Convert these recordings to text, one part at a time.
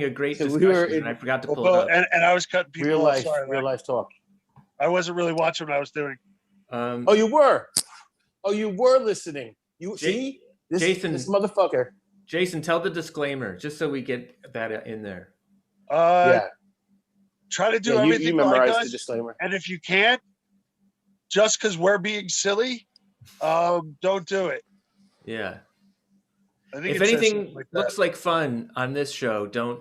a great So discussion, we were in, and I forgot to pull it up. And I was cutting people off. Sorry, real life talk. I wasn't really watching what I was doing. Oh, you were. Oh, you were listening. You see Jason, this motherfucker. Jason, tell the disclaimer just so we get that in there. Yeah. Try to do everything you memorized like us, the disclaimer. And if you can't, just because we're being silly, don't do it. Yeah. I think if anything looks like fun on this show, don't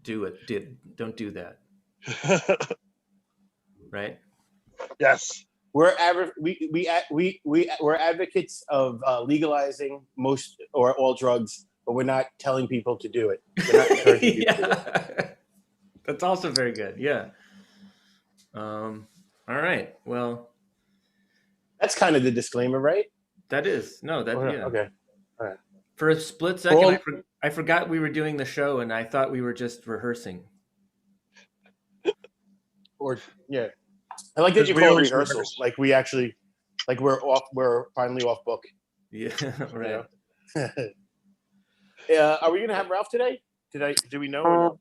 do it. Don't do that. Right? Yes. We're advocates of legalizing most or all drugs, but we're not telling people to do it. We're not encouraging people to do it. That's also very good. Yeah. All right. Well, that's kind of the disclaimer, right? That is. No, that yeah. Okay. All right. For a split second, I forgot we were doing the show, and I thought we were just rehearsing. Or yeah, I like that you call it rehearsal. Like we actually, like we're finally off book. Yeah, right. Are we gonna have Ralph today? Do we know?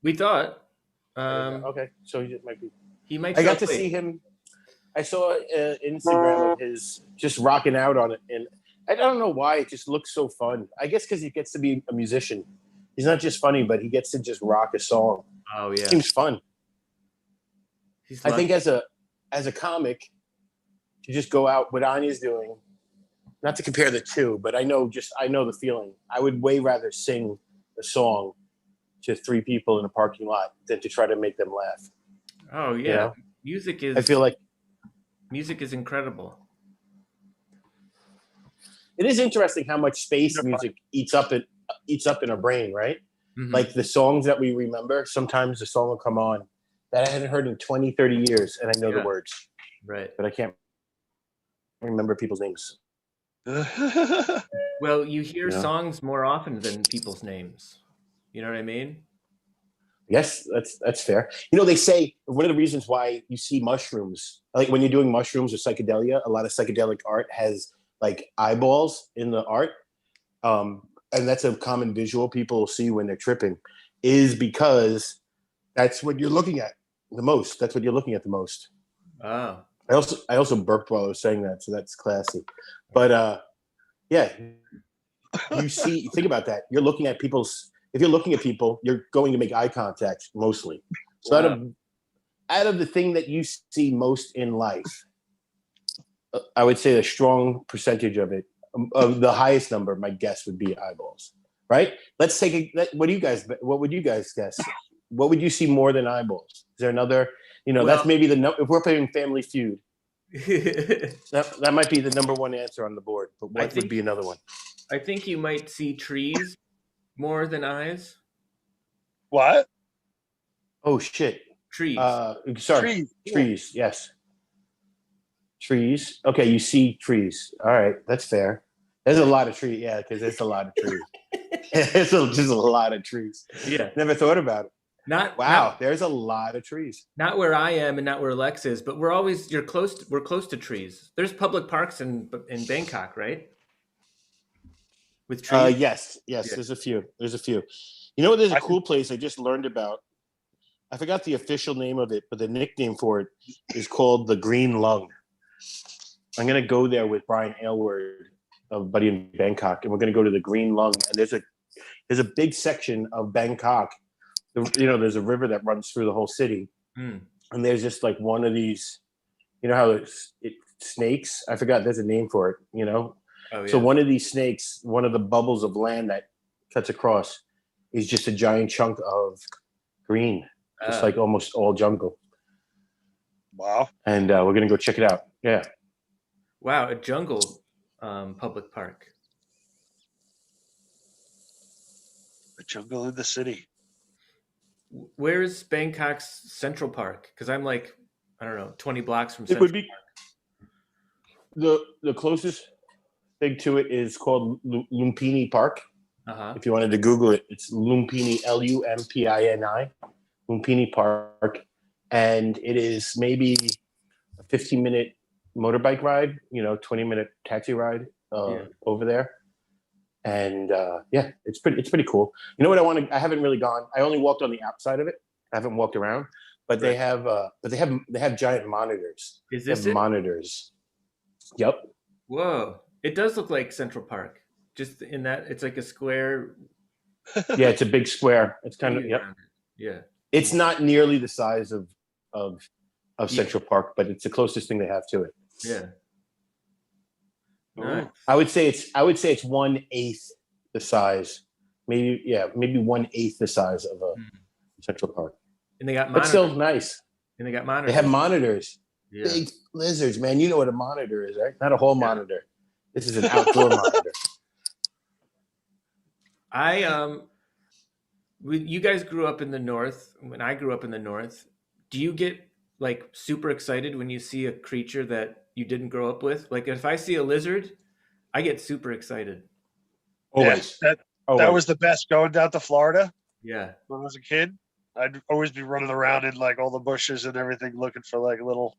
We thought. Okay, so he might be. He might. I got to see him. I saw an Instagram of his just rocking out on it, and I don't know why it just looks so fun. I guess because he gets to be a musician. He's not just funny, but he gets to just rock a song. Oh yeah, it seems fun. I think as a comic, to just go out, what Anya's doing, not to compare the two, but I know the feeling. I would way rather sing a song to 3 people in a parking lot than to try to make them laugh. Oh yeah, you know? Music is. I feel like music is incredible. It is interesting how much space music eats up in our brain, right? Mm-hmm. Like the songs that we remember, sometimes the song will come on that I hadn't heard in 20, 30 years, and I know the words. Right. But I can't remember people's names. Well, you hear songs more often than people's names. You know what I mean? Yes, that's fair. You know, they say one of the reasons why you see mushrooms, like when you're doing mushrooms or psychedelia, a lot of psychedelic art has like eyeballs in the art. And that's a common visual people see when they're tripping, is because that's what you're looking at the most. That's what you're looking at the most. Oh. I also burped while I was saying that, so that's classy. But yeah, think about that. You're looking at if you're looking at people, you're going to make eye contact mostly. So out of the thing that you see most in life, I would say a strong percentage of it, of the highest number, my guess would be eyeballs. Right? Let's take what would you guys guess? What would you see more than eyeballs? Is there another? That's maybe if we're playing Family Feud, that might be the number one answer on the board. But what would be another one? I think you might see trees more than eyes. What? Oh shit! Trees. Sorry. Trees. Yes. Trees. Okay, you see trees. All right, that's fair. There's a lot of trees. Yeah, because there's a lot of trees. There's just a lot of trees. Yeah. Never thought about it. There's a lot of trees. Not where I am and not where Lex is, but we're close to trees. There's public parks in Bangkok, right? With trees? Yes, yeah. There's a few. There's a cool place I just learned about. I forgot the official name of it, but the nickname for it is called the Green Lung. I'm going to go there with Brian Aylward, a buddy in Bangkok, and we're going to go to the Green Lung. And there's a big section of Bangkok. There's a river that runs through the whole city, and there's just like one of these. You know how it snakes? I forgot. There's a name for it. Oh, yeah. So one of these snakes, one of the bubbles of land that cuts across, is just a giant chunk of green, just like almost all jungle. Wow! And we're gonna go check it out. Yeah. Wow, a jungle public park. A jungle in the city. Where is Bangkok's Central Park? Because I'm like, I don't know, 20 blocks from Central Park. The closest thing to it is called Lumpini Park. Uh-huh. If you wanted to Google it, it's Lumpini, Lumpini, Lumpini Park. And it is maybe a 15-minute motorbike ride, 20-minute taxi ride over there. And yeah, it's pretty cool. You know what I haven't really gone. I only walked on the outside of it. I haven't walked around, but they have giant monitors. Is They have this it? monitors. Yep. Whoa. It does look like Central Park. Just in that it's like a square. Yeah, it's a big square. It's kind of view yep. around it. Yeah. It's not nearly the size of Yeah. Central Park, but it's the closest thing they have to it. Yeah. Ooh. Nice. I would say it's 1/8 the size. Maybe 1/8 the size of a Central Park. And they got But monitors. still nice. And they got monitors. They have monitors. Yeah. Big lizards, man. You know what a monitor is, right? Not a whole Yeah. monitor. This is an outdoor monitor. You guys grew up in the north. When I grew up in the north, do you get like super excited when you see a creature that you didn't grow up with? Like if I see a lizard, I get super excited. Always. Yeah, that was the best going down to Florida Yeah. when I was a kid. I'd always be running around in like all the bushes and everything, looking for like little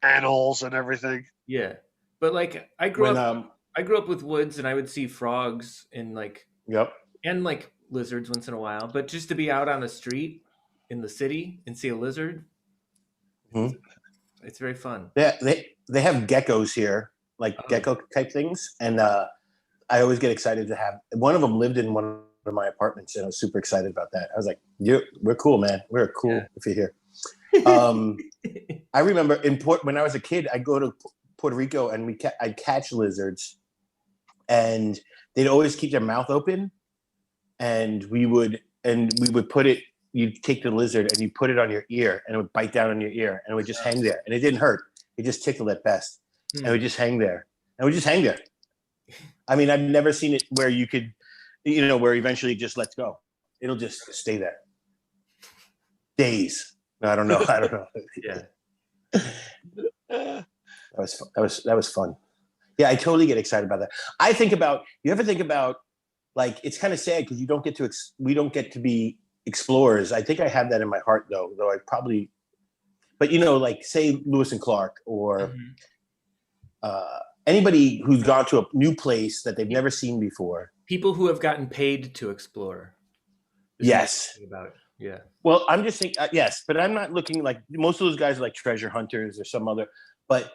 animals and everything. Yeah. But like I grew up with woods and I would see frogs and like lizards once in a while. But just to be out on the street in the city and see a lizard, it's very fun. Yeah, they have geckos here, like gecko type things, and I always get excited to have one of them lived in one of my apartments, and I was super excited about that. I was like, "We're cool, man. We're cool if you're here." I remember when I was a kid, I'd go to Puerto Rico and I'd catch lizards, and they'd always keep their mouth open, and we would put it. You'd take the lizard and you put it on your ear, and it would bite down on your ear, and it would just hang there, and it didn't hurt. It just tickled at best, and it would just hang there, and it would just hang there. I mean, I've never seen it where you could, where eventually it just lets go. It'll just stay there. Days. No, I don't know. Yeah. That was fun. Yeah, I totally get excited about that. You ever think about like, it's kind of sad because we don't get to be explorers. I think I have that in my heart though I probably, but like say Lewis and Clark or anybody who's gone to a new place that they've never seen before. People who have gotten paid to explore. Yes. Yeah. Well, I'm just thinking, yes, but I'm not looking like most of those guys are like treasure hunters or some other, but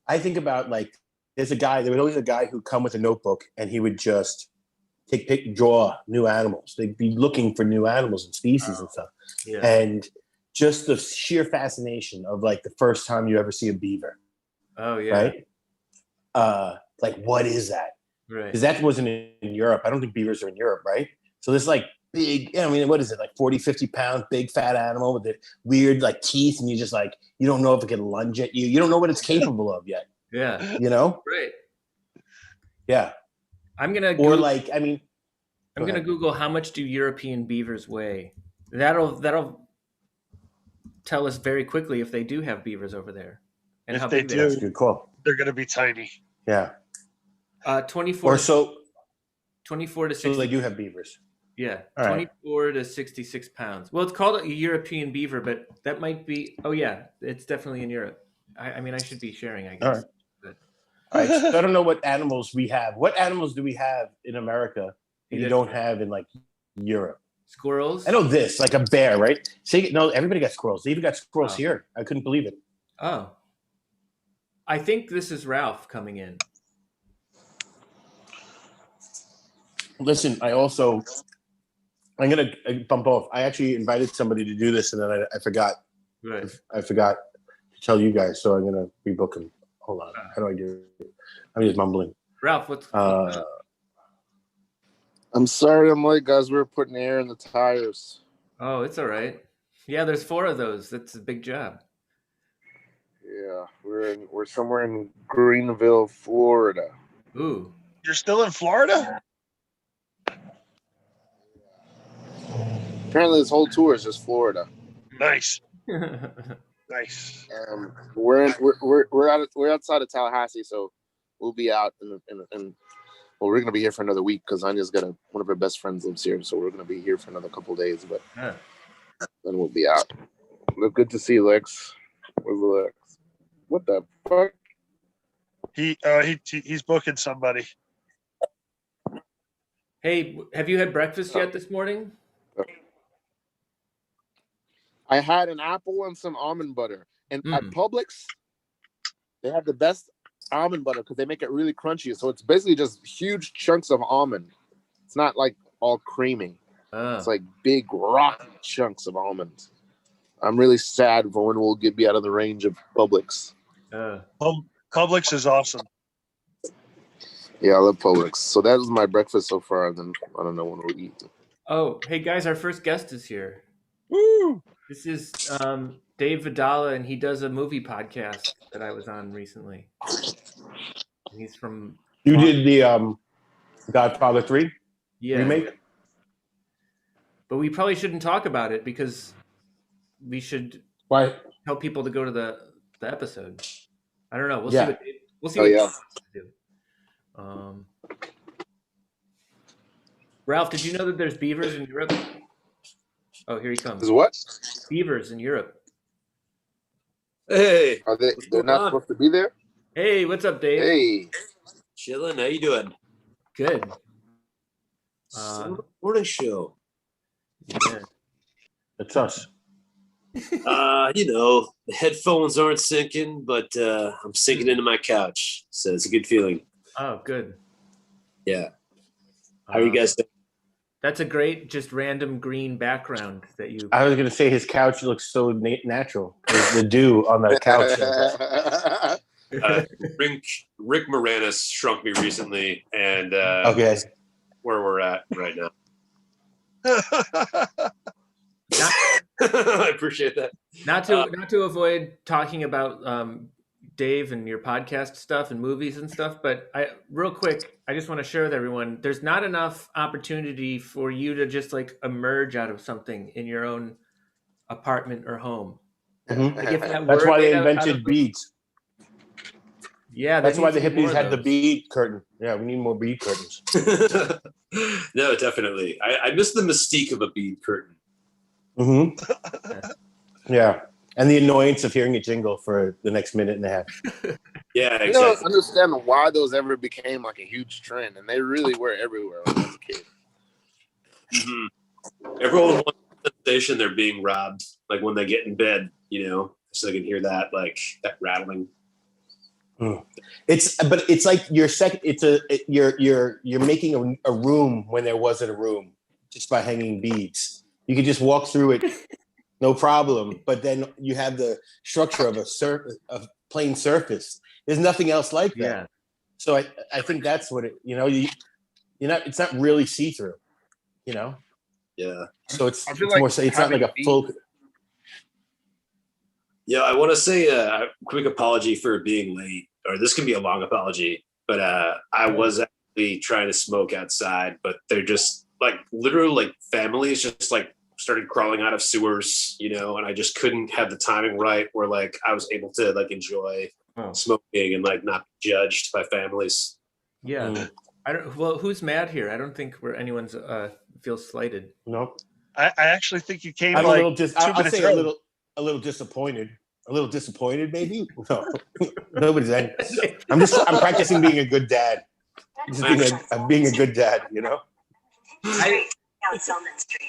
I think about like, there was always a guy who'd come with a notebook and he would just draw new animals. They'd be looking for new animals and species and stuff. Yeah. And just the sheer fascination of like the first time you ever see a beaver. Oh yeah. Right. Like what is that? Right. Because that wasn't in Europe. I don't think beavers are in Europe, right? So this like big, I mean, what is it? Like 40, 50 pound, big fat animal with the weird like teeth. And you just like, you don't know if it can lunge at you. You don't know what it's capable of yet. Yeah. Right. Yeah. I'm gonna Google how much do European beavers weigh. That'll tell us very quickly if they do have beavers over there. And if how they big do, that's a good call. They're going to be tiny. Yeah. 24 or so. 24 to 60. So they do have beavers. Yeah. All 24 to 66 pounds. Well, it's called a European beaver, but that might be. Oh yeah, it's definitely in Europe. I mean, I should be sharing, I guess. All right. All right, so I don't know what animals we have. What animals do we have in America that you don't have in like Europe? Squirrels? I know this, like a bear, right? No, everybody got squirrels. They even got squirrels here. I couldn't believe it. Oh. I think this is Ralph coming in. Listen, I'm going to bump off. I actually invited somebody to do this, and then I forgot. Right. I forgot to tell you guys, so I'm going to rebook him. Hold on. How do I do it? I'm just mumbling. Ralph, what's I'm sorry I'm late, guys. We were putting air in the tires. Oh, it's all right. Yeah, there's 4 of those. That's a big job. Yeah, we're somewhere in Greenville, Florida. Ooh. You're still in Florida? Apparently this whole tour is just Florida. Nice. Nice. We're outside of Tallahassee, so we'll be out well, we're gonna be here for another week because Anya's got one of her best friends lives here, so we're gonna be here for another couple of days, but then we'll be out. Look, good to see you, Lex. Where's Lex? What the fuck? He's booking somebody. Hey, have you had breakfast yet this morning? I had an apple and some almond butter. And at Publix, they have the best almond butter because they make it really crunchy. So it's basically just huge chunks of almond. It's not like all creamy. It's like big rocky chunks of almonds. I'm really sad for when we'll be out of the range of Publix. Publix is awesome. Yeah, I love Publix. So that was my breakfast so far. Then I don't know when we'll eat. Oh, hey guys, our first guest is here. Woo! This is Dave Vadala, and he does a movie podcast that I was on recently. He's from. You did the Godfather 3 remake? But we probably shouldn't talk about it because we should tell people to go to the episode. I don't know. We'll see what we'll see what Dave wants to do. Ralph, did you know that there's beavers in Europe? Oh, here he comes. There's what? Beavers in Europe. Hey. Are they're not supposed to be there? Hey, what's up, Dave? Hey. Chilling. How you doing? Good. Morning show. Yeah. It's us. The headphones aren't syncing, but I'm sinking into my couch, so it's a good feeling. Oh, good. Yeah. How are you guys doing? That's a great, just random green background that you. I was going to say his couch looks so natural. There's the dew on the couch. Rick Moranis shrunk me recently, and okay, where we're at right now. I appreciate that. Not to avoid talking about Dave and your podcast stuff and movies and stuff, but real quick, I just want to share with everyone, there's not enough opportunity for you to just like emerge out of something in your own apartment or home. Mm-hmm. Like that's why they invented beads. Yeah, that's why the hippies had the bead curtain. Yeah, we need more bead curtains. No, definitely. I miss the mystique of a bead curtain. Mm-hmm. Yeah. And the annoyance of hearing it jingle for the next minute and a half. Yeah, exactly. I don't understand why those ever became like a huge trend, and they really were everywhere when I was a kid. Mm-hmm. Everyone wants the sensation they're being robbed, like when they get in bed, so they can hear that rattling. It's like you're making a room when there wasn't a room just by hanging beads. You could just walk through it. No problem, but then you have the structure of a plain surface. There's nothing else like that. Yeah. So I think that's what it's not really see through, Yeah. So it's more so it's not like a full. Yeah, I want to say a quick apology for being late, or this can be a long apology, but I was actually trying to smoke outside, but they're just literally families just started crawling out of sewers, and I just couldn't have the timing right where I was able to enjoy smoking and not be judged by families. Yeah. Who's mad here? I don't think anyone's feels slighted. No. I actually think you came I'm a little disappointed. A little disappointed, maybe? No. Nobody's angry. I'm practicing being a good dad. I'm being a good dad,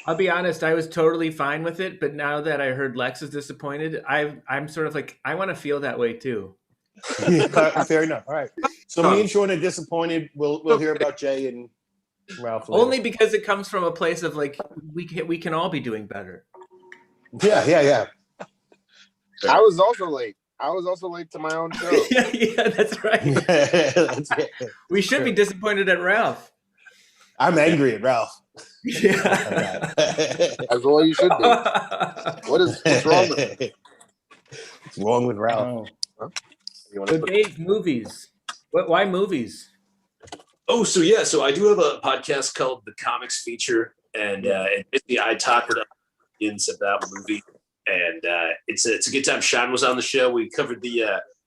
I'll be honest, I was totally fine with it, but now that I heard Lex is disappointed, I'm sort of I want to feel that way too. Fair enough. All right. So me and Sean are disappointed. We'll hear about Jay and Ralph later. Only because it comes from a place of we can all be doing better. Yeah. I was also late. To my own show. yeah, that's right. We should be disappointed at Ralph. I'm angry at Ralph. Yeah. That's all you should be. What's wrong with him? What's wrong with Ralph? So Dave, movies. Why movies? Oh, so I do have a podcast called The Comics Feature, and I talk with audience about movie, and it's a good time. Sean was on the show. We covered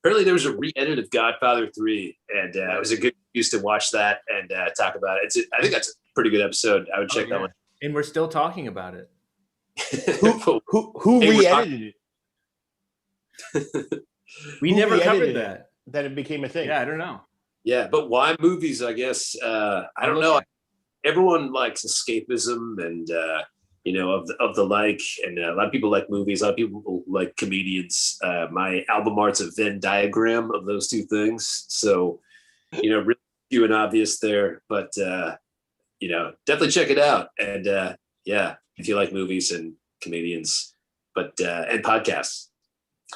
apparently there was a re-edit of Godfather 3, and it was a good excuse to watch that and talk about it. I think that's a pretty good episode. I would check that one. And we're still talking about it. Who re-edited it? We never covered that. That it became a thing. Yeah, I don't know. Yeah, but why movies? I guess I don't know. everyone likes escapism and of the like, and a lot of people like movies. A lot of people like comedians. My album art's a Venn diagram of those two things. So, really few and obvious there, but definitely check it out. And if you like movies and comedians, but and podcasts,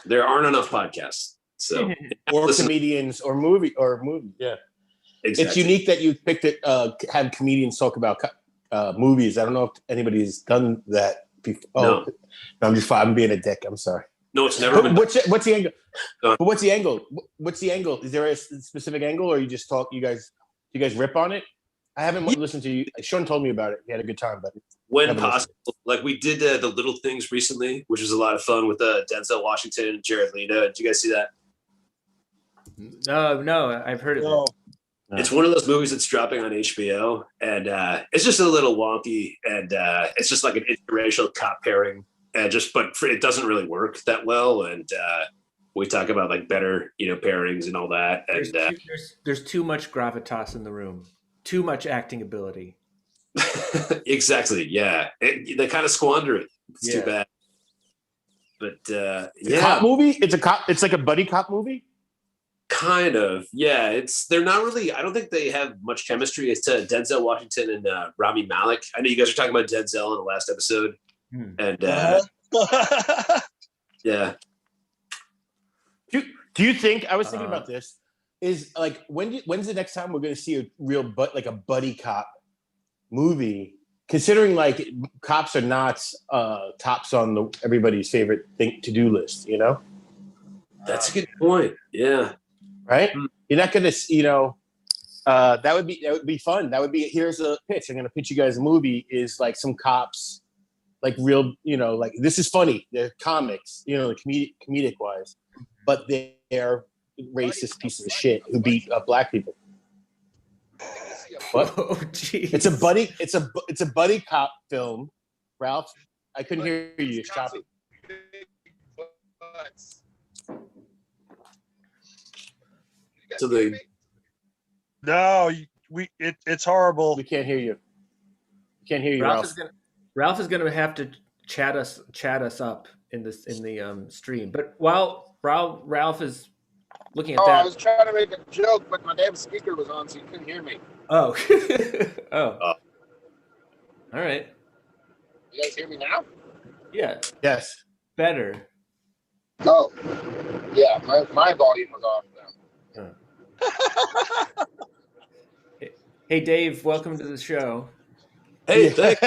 there aren't enough podcasts. So or comedians or movie. Yeah, exactly. It's unique that you picked it. Have comedians talk about movies. I don't know if anybody's done that before. No. I'm being a dick. I'm sorry. No, it's never been. What's the angle? But what's the angle? What's the angle? Is there a specific angle, or you just talk? You guys rip on it? I haven't listened to you. Sean told me about it. He had a good time, but when possible, like we did the Little Things recently, which was a lot of fun with Denzel Washington and Jared Leto. Did you guys see that? No, I've heard of it. It's one of those movies that's dropping on HBO, and it's just a little wonky, and it's just like an interracial cop pairing, and but it doesn't really work that well. And we talk about like better, pairings and all that. And there's too much gravitas in the room, too much acting ability. Exactly. Yeah, they kind of squander it. It's too bad. But cop movie. It's a cop. It's like a buddy cop movie. Kind of, yeah. They're not really. I don't think they have much chemistry. It's Denzel Washington and Rami Malek. I know you guys are talking about Denzel in the last episode, and yeah. Do you think? I was thinking about this. Is like when's the next time we're going to see a real like a buddy cop movie? Considering like cops are not tops on everybody's favorite to-do list, That's a good point. Yeah. Right? You're not gonna, that would be fun. That would be, here's a pitch. I'm gonna pitch you guys a movie is like some cops, like real, like this is funny. They're comics, comedic wise, but they're racist pieces of shit who beat up black people. What? Oh, geez. It's a buddy cop film. Ralph, I couldn't hear you. It's choppy. So it's horrible. We can't hear you. We can't hear you, Ralph. Ralph is gonna have to chat us up in the stream. But while Ralph is looking at that, I was trying to make a joke, but my damn speaker was on, so you couldn't hear me. Oh. All right. You guys hear me now? Yeah. Yes. Better. Oh, yeah. My volume was off now. Hey, Dave, welcome to the show. Hey, thanks.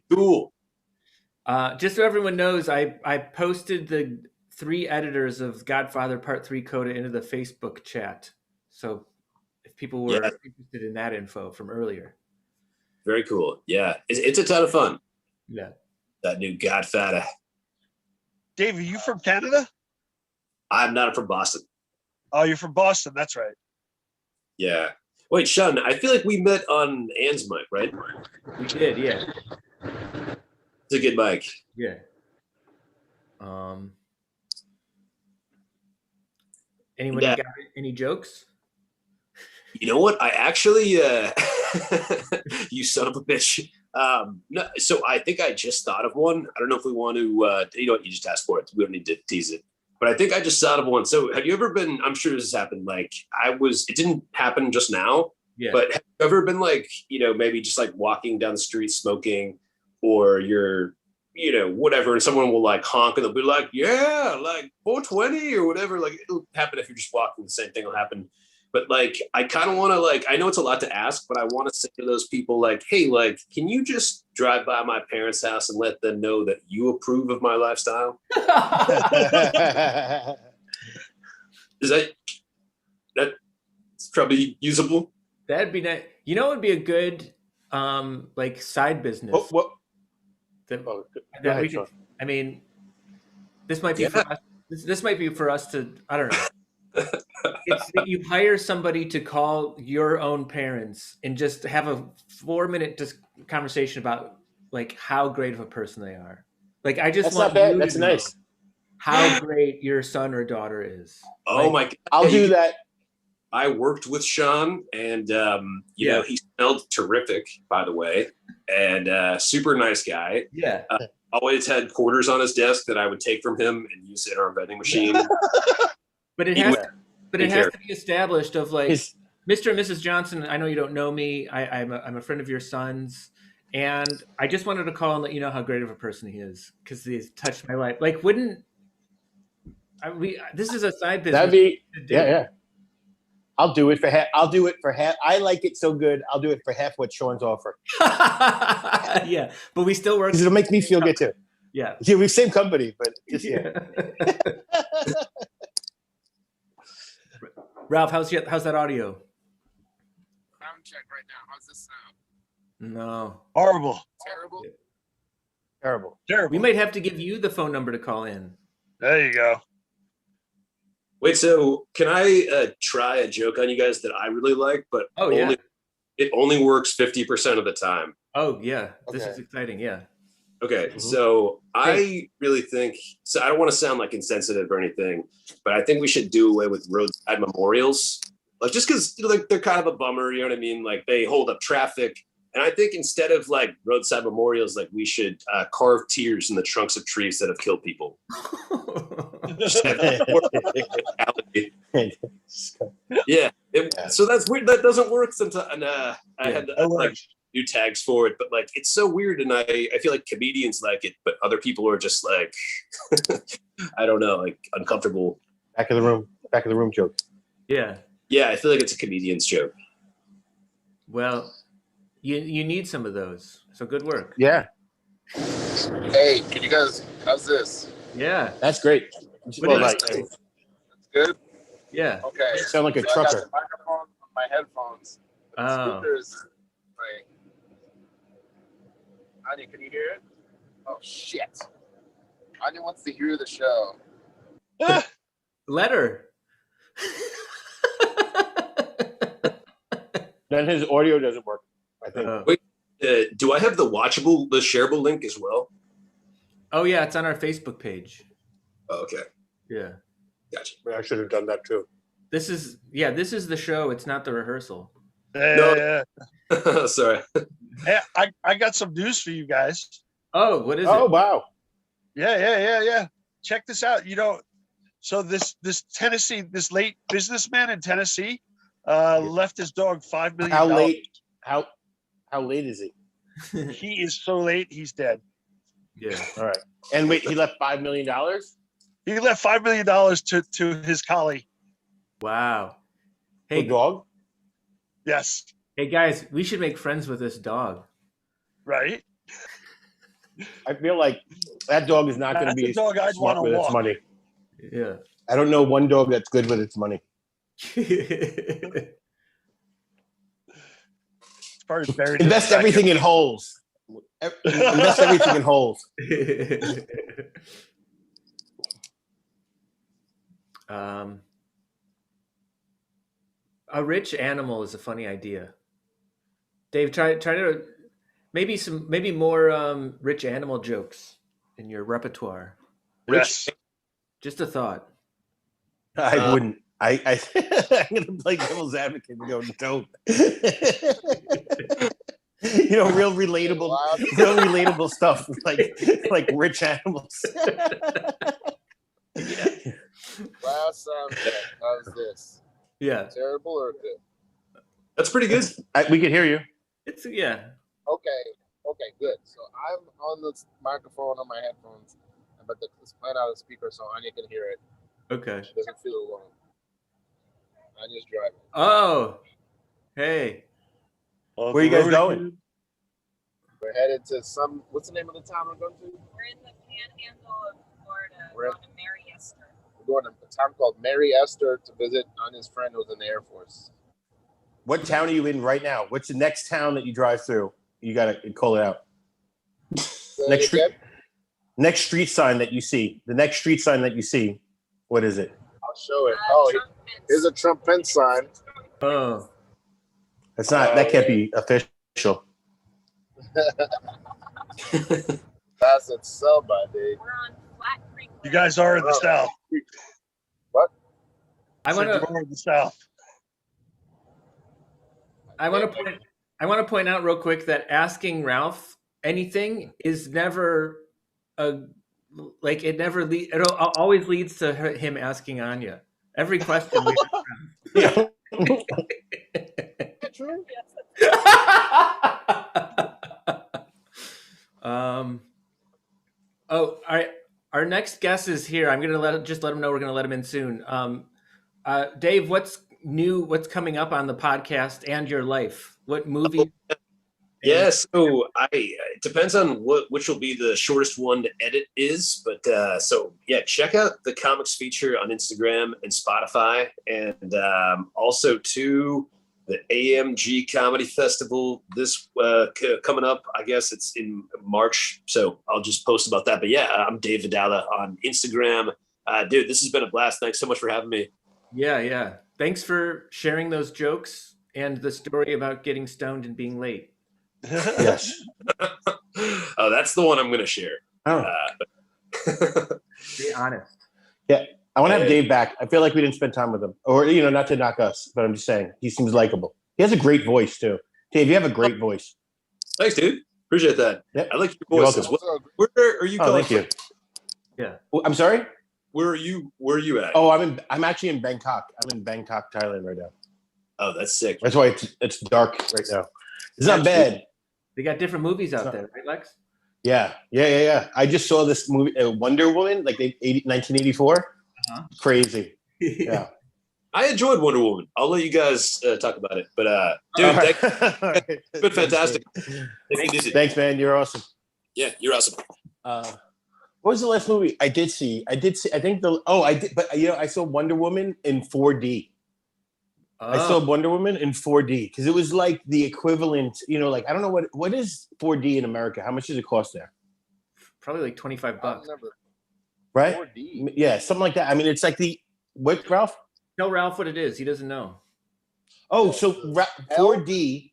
Cool. Just so everyone knows, I posted the 3 editors of Godfather Part 3 Coda into the Facebook chat. So if people were interested in that info from earlier. Very cool. Yeah, it's a ton of fun. Yeah. That new Godfather. Dave, are you from Canada? I'm not from Boston. Oh, you're from Boston. That's right. Yeah. Wait, Sean, I feel like we met on Ann's mic, right? We did, yeah. It's a good mic. Yeah. Anyone got any jokes? You know what? I actually, you son of a bitch. No, so I think I just thought of one. I don't know if we want to, you know what? You just asked for it. We don't need to tease it. But I think I just thought of one. So have you ever been, I'm sure this has happened, like it didn't happen just now, but have you ever been like, maybe just like walking down the street smoking, or you're, whatever, and someone will like honk and they'll be like, yeah, like 420 or whatever. Like it'll happen if you're just walking, the same thing will happen. But like, I kind of want to I know it's a lot to ask, but I want to say to those people like, hey, like, can you just drive by my parents' house and let them know that you approve of my lifestyle? Is that's probably usable? That'd be nice. It would be a good side business. That we could, I mean, this might be for us. This might be for us to, I don't know. It's that you hire somebody to call your own parents and just have a 4-minute conversation about like how great of a person they are. Like I just that's want not bad. you That's to nice. know how great your son or daughter is. Oh my God! I'll do that. I worked with Sean, and you know, he smelled terrific, by the way, and super nice guy. Yeah. Always had quarters on his desk that I would take from him and use in our vending machine. But it has to be established of like, Mr. and Mrs. Johnson, I know you don't know me. I'm a friend of your son's. And I just wanted to call and let you know how great of a person he is because he's touched my life. Like, this is a side business. That'd be, yeah. I'll do it for half. I like it so good. I'll do it for half what Sean's offer. Yeah, but we still work. It'll make me feel good too. Yeah. We're same company, but just Ralph, how's that audio? Sound check right now. How's this sound? No. Horrible. Terrible. Terrible. We might have to give you the phone number to call in. There you go. Wait, so can I try a joke on you guys that I really like, but it only works 50% of the time? Oh, yeah. This is exciting. Yeah. Okay, so I really think, so I don't want to sound like insensitive or anything, but I think we should do away with roadside memorials. Like, just because like they're kind of a bummer, you know what I mean? Like, they hold up traffic. And I think instead of like roadside memorials, like we should carve tears in the trunks of trees that have killed people. Yeah. So that's weird. That doesn't work sometimes. And I had like new tags for it, but like it's so weird. And I feel like comedians like it, but other people are just like, I don't know, like uncomfortable. Back of the room joke. Yeah. Yeah, I feel like it's a comedian's joke. Well, you need some of those. So good work. Yeah. Hey, can you guys? How's this? Yeah. That's great. That's good. Yeah. Okay. You sound like a I got trucker. the microphone on my headphones. The speakers. Wait. Anya, can you hear it? Oh shit. Anya wants to hear the show. Let her. Then his audio doesn't work, I think. Wait, do I have the shareable link as well? Oh yeah, it's on our Facebook page. Oh, okay. Yeah. Gotcha. I should have done that too. This is the show. It's not the rehearsal. Yeah. Sorry. Hey, I got some news for you guys. Oh, what is it? Oh wow. Yeah. Check this out. You know, so this late businessman in Tennessee left his dog $5 million. How late is he? He is so late, he's dead. Yeah. All right. And wait, he left $5 million? He left $5 million to his collie. Wow. Hey, dog? Yes. Hey guys, we should make friends with this dog. Right? I feel like that dog is not going to be dog I'd smart with its money. Yeah. I don't know one dog that's good with its money. Invest everything in holes. Invest everything in holes. A rich animal is a funny idea. Dave, try to maybe more rich animal jokes in your repertoire. Yes. Just a thought. I wouldn't. I'm gonna play devil's advocate and go, don't. Real relatable stuff like rich animals. Yeah. Last sound check. How's this? Yeah. Terrible or good? That's pretty good. We can hear you. It's Okay, good. So I'm on the microphone on my headphones, but it's playing out of the speaker so Anya can hear it. Okay. She doesn't feel alone. Anya's driving. Oh, hey. Where are you guys going? We're headed to what's the name of the town we're going to? We're in the panhandle of Florida. We're going to Mary Esther. We're going to a town called Mary Esther to visit Anya's friend who's in the Air Force. What town are you in right now? What's the next town that you drive through? You got to call it out. Next street sign that you see. The next street sign that you see. What is it? I'll show it. Here's a Trump fence sign. Oh. That's not. That can't be official. That's it. Sell by Dave. We're on Flat Creek. You guys are in the South. What? I want We're in the South. I want to point out real quick that asking Ralph anything is never a like it never it always leads to him asking Anya every question. Yeah. True. Oh, our next guest is here. I'm gonna let him know we're gonna let him in soon. Dave, what's new? What's coming up on the podcast and your life? What movie? Yeah, so it depends on which will be the shortest one to edit is, but so yeah, check out the comics feature on Instagram and Spotify, and also to the AMG Comedy Festival this coming up. I guess it's in March, so I'll just post about that. But yeah, I'm Dave Vadala on Instagram. Dude, this has been a blast. Thanks so much for having me. Yeah. Thanks for sharing those jokes and the story about getting stoned and being late. Yes. Oh, that's the one I'm going to share. Oh. Be honest. Yeah. I want to have Dave back. I feel like we didn't spend time with him. Or, not to knock us, but I'm just saying he seems likable. He has a great voice, too. Dave, you have a great voice. Thanks, dude. Appreciate that. Yep. I like your voice as well. Where are you calling thank you. Yeah. I'm sorry? Where are you at? Oh, I'm actually in Bangkok. I'm in Bangkok, Thailand right now. Oh, that's sick. That's why it's dark right now. It's not bad. They got different movies out there, right, Lex? Yeah. I just saw this movie, Wonder Woman, like 1984. Uh-huh. Crazy. Yeah. I enjoyed Wonder Woman. I'll let you guys talk about it. But dude, it's been fantastic. Thanks, man. You're awesome. Yeah, you're awesome. What was the last movie I did see? I did. But I saw Wonder Woman in 4D. I saw Wonder Woman in 4D because it was like the equivalent. I don't know what is 4D in America. How much does it cost there? Probably like $25. Right? 4D. Yeah, something like that. I mean, it's like what, Ralph? Tell Ralph what it is. He doesn't know. Oh, so 4D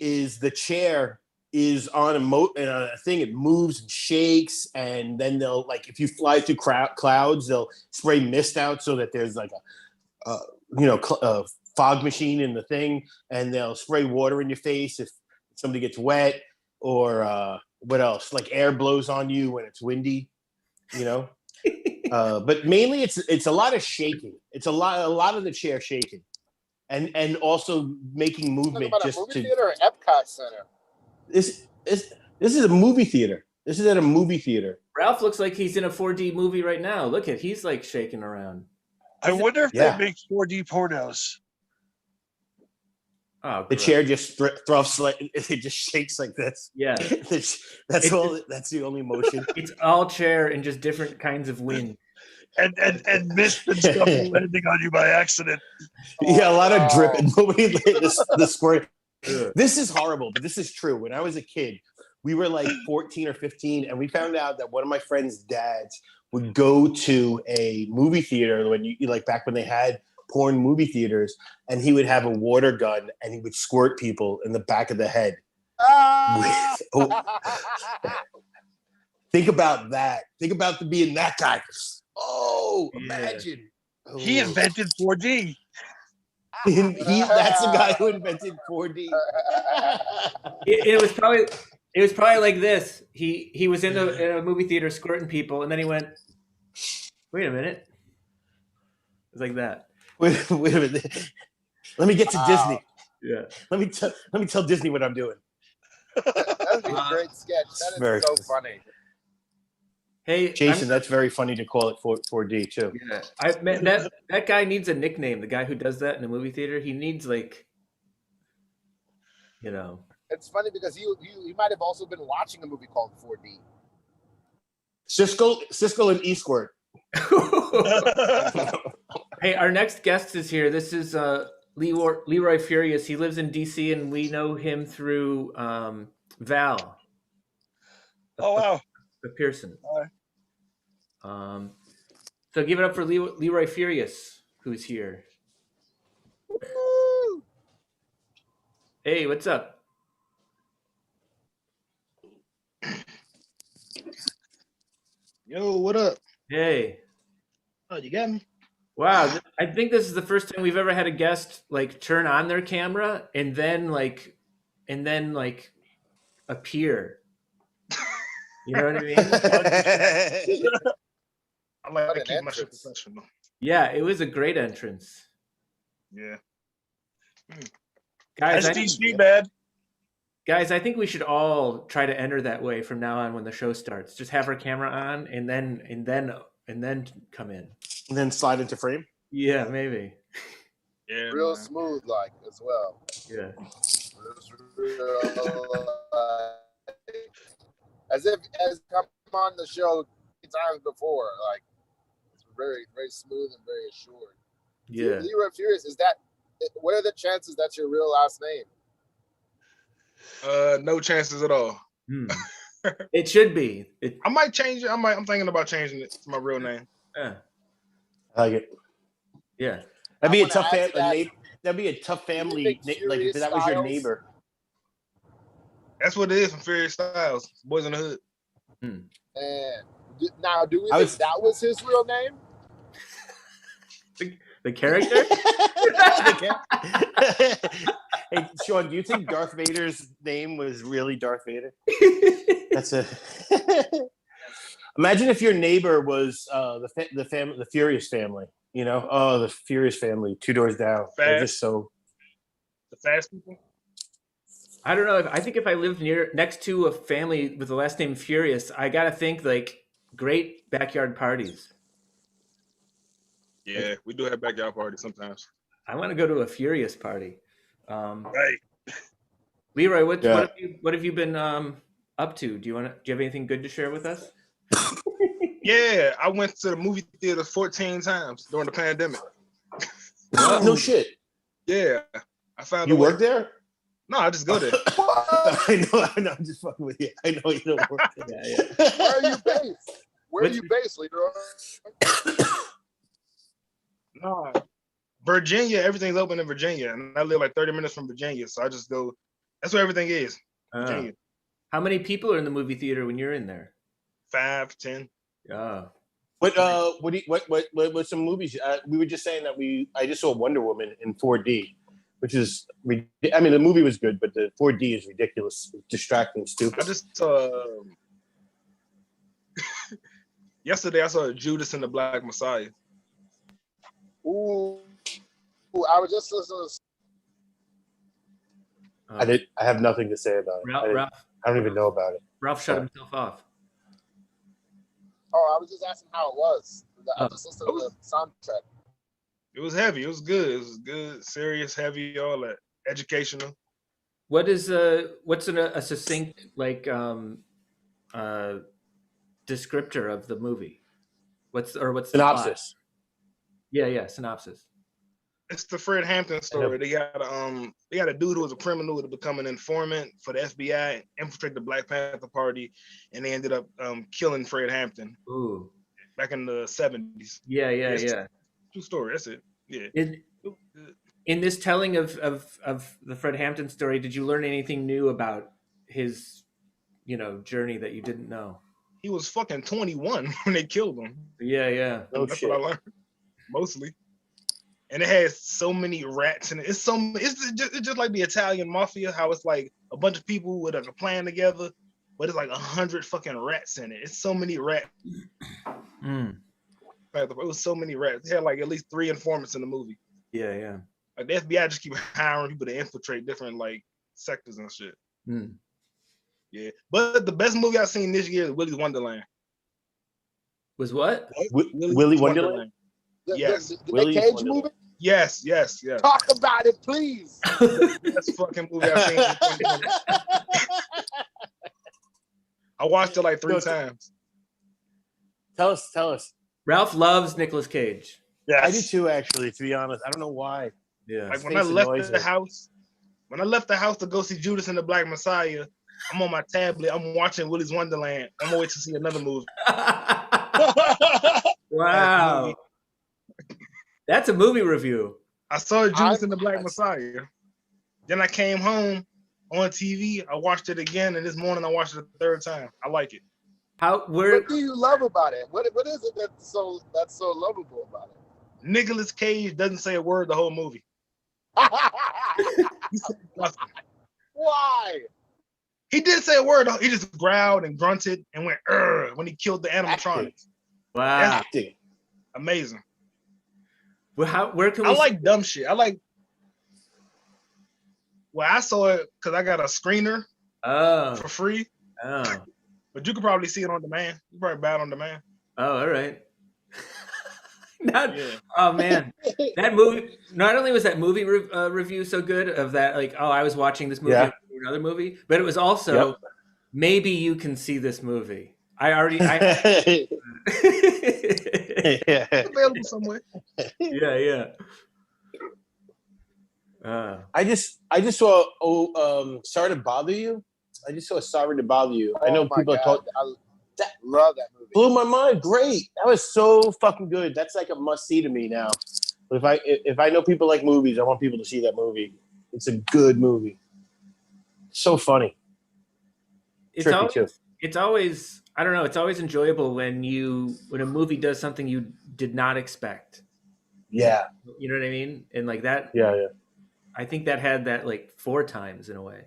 is the chair is on a thing. It moves and shakes, and then they'll if you fly through clouds, they'll spray mist out so that there's like a fog machine in the thing, and they'll spray water in your face if somebody gets wet, or what else? Like air blows on you when it's windy, But mainly it's a lot of shaking. It's a lot of the chair shaking, and also making movement. About just a movie to theater or Epcot Center. This is a movie theater. This is at a movie theater. Ralph looks like he's in a 4D movie right now. Look at he's like shaking around. I wonder if they make 4D pornos. Oh, the chair just thrusts it just shakes like this. Yeah, that's the only motion. It's all chair and just different kinds of wind. And mist and stuff landing on you by accident. Yeah, a lot of drip and nobody the squirt. This is horrible, but this is true. When I was a kid, we were like 14 or 15, and we found out that one of my friend's dads would go to a movie theater when back when they had porn movie theaters, and he would have a water gun and he would squirt people in the back of the head. Think about that. Think about being that guy. Oh, imagine. Oh. He invented 4D. That's the guy who invented 4D. It was probably like this. He was in a movie theater squirting people, and then he went, "Wait a minute." It was like that. Wait a minute. Let me get to Disney. Yeah. Let me tell Disney what I'm doing. That would be a great sketch. That is so funny. Hey, Jason, that's very funny to call it 4D too. Yeah, that guy needs a nickname. The guy who does that in a movie theater, he needs It's funny because you might have also been watching a movie called 4D. Siskel and Eastward. Hey, our next guest is here. This is Leroy Furious. He lives in DC, and we know him through Val. Oh wow. Pearson. So give it up for Leroy Furious, who's here. Woo! Hey, what's up? Yo, what up? Hey. Oh, you got me? Wow, I think this is the first time we've ever had a guest like turn on their camera and then appear. You know what I mean? I like What to an keep my shit entrance. professional. Yeah, it was a great entrance. Yeah. Guys, SDC, man. I think we should all try to enter that way from now on when the show starts. Just have our camera on and then come in. And then slide into frame. Yeah, maybe. Yeah. Real man. smooth, like as well. Yeah. As come on the show times before, like it's very, very smooth and very assured. Yeah. Leroy Furious, what are the chances that's your real last name? No chances at all. It should be. I might change it. I'm thinking about changing it to my real name. Yeah. I like it. Yeah. That'd be a wanna tough add to family. That'd be a tough family. Make Like if that was your Furious neighbor. That's what it is from Furious Styles, Boys in the Hood. And now, do we I think was- that was his real name? The character? Hey, Sean, do you think Darth Vader's name was really Darth Vader? That's a. Imagine if your neighbor was the Furious family. You know, the Furious family, 2 doors down. They're just so. The Fast people. I don't know. I think if I lived next to a family with the last name Furious, I gotta think like great backyard parties. Yeah, we do have backyard parties sometimes. I want to go to a Furious party. Right. Leroy, Yeah. what have you been up to? Do you have anything good to share with us? Yeah, I went to the movie theater 14 times during the pandemic. No shit. Yeah, I found. You work there? No, I just go there. I know. I'm just fucking with you. I know you don't work there. Yeah. Where are you based? Where are you based, Leroy? No, Virginia. Everything's open in Virginia, and I live like 30 minutes from Virginia, so I just go. That's where everything is. Virginia. How many people are in the movie theater when you're in there? 5, 10. Oh. What's some movies? We were just saying that I just saw Wonder Woman in 4D, which is, I mean, the movie was good, but the 4D is ridiculous, distracting, stupid. I just yesterday I saw Judas and the Black Messiah. Ooh, I was just listening to I have nothing to say about it. I don't even know about it. Ralph shut himself off. I was just asking how it was. I just listened to the soundtrack. It was heavy. It was good. It was good, serious, heavy, all that, educational. What's a succinct descriptor of the movie? What's the Synopsis. plot? Yeah, synopsis. It's the Fred Hampton story. They got a dude who was a criminal to become an informant for the FBI, infiltrate the Black Panther Party, and they ended up killing Fred Hampton. Ooh. Back in the 70s. Yeah. True story. That's it. Yeah. In this telling of the Fred Hampton story, did you learn anything new about his, journey that you didn't know? He was fucking 21 when they killed him. Yeah. Oh, That's shit. what I learned. Mostly. And it has so many rats in it. It's just like the Italian mafia, how it's like a bunch of people with a plan together, but it's like 100 fucking rats in it. It's so many rats. It was so many rats. They had like at least 3 informants in the movie. Yeah. Like the FBI just keep hiring people to infiltrate different like sectors and shit. Yeah. But the best movie I've seen this year is Willy's Wonderland. Was what? Willy Wonderland? Yes. The Nick Cage movie? Yes. Talk about it, please. That's fucking movie I've seen. I watched it like 3 times. Tell us. Ralph loves Nicolas Cage. Yes. I do too, actually, to be honest. I don't know why. Yeah. Like when I left the house to go see Judas and the Black Messiah, I'm on my tablet. I'm watching Willy's Wonderland. I'm gonna wait to see another movie. Wow. That's a movie review. I saw Judas and the Black Messiah. Then I came home on TV. I watched it again, and this morning I watched it a 3rd time. I like it. What do you love about it? What is it that's so lovable about it? Nicolas Cage doesn't say a word the whole movie. He said nothing. Why? He did say a word. He just growled and grunted and went when he killed the animatronics. Wow. Acting. Amazing. Well, where can I we? like dumb shit. I saw it because I got a screener Oh. for free. Oh. But you could probably see it on demand. You probably buy it on demand. Oh, all right. Yeah. Oh man, that movie. Not only was that movie review so good of that, like, oh, I was watching this movie, Yeah. another movie, but it was also maybe you can see this movie. Yeah. It's available somewhere. Yeah. I just saw Sorry to Bother You. I just saw Sorry to Bother You. I know Oh my people God. talk. I love that movie. Blew my mind. Great. That was so fucking good. That's like a must see to me now. But if I know people like movies, I want people to see that movie. It's a good movie. So funny. It's always I don't know. It's always enjoyable when a movie does something you did not expect. Yeah. You know what I mean? And like that. Yeah. I think that had that like 4 times in a way.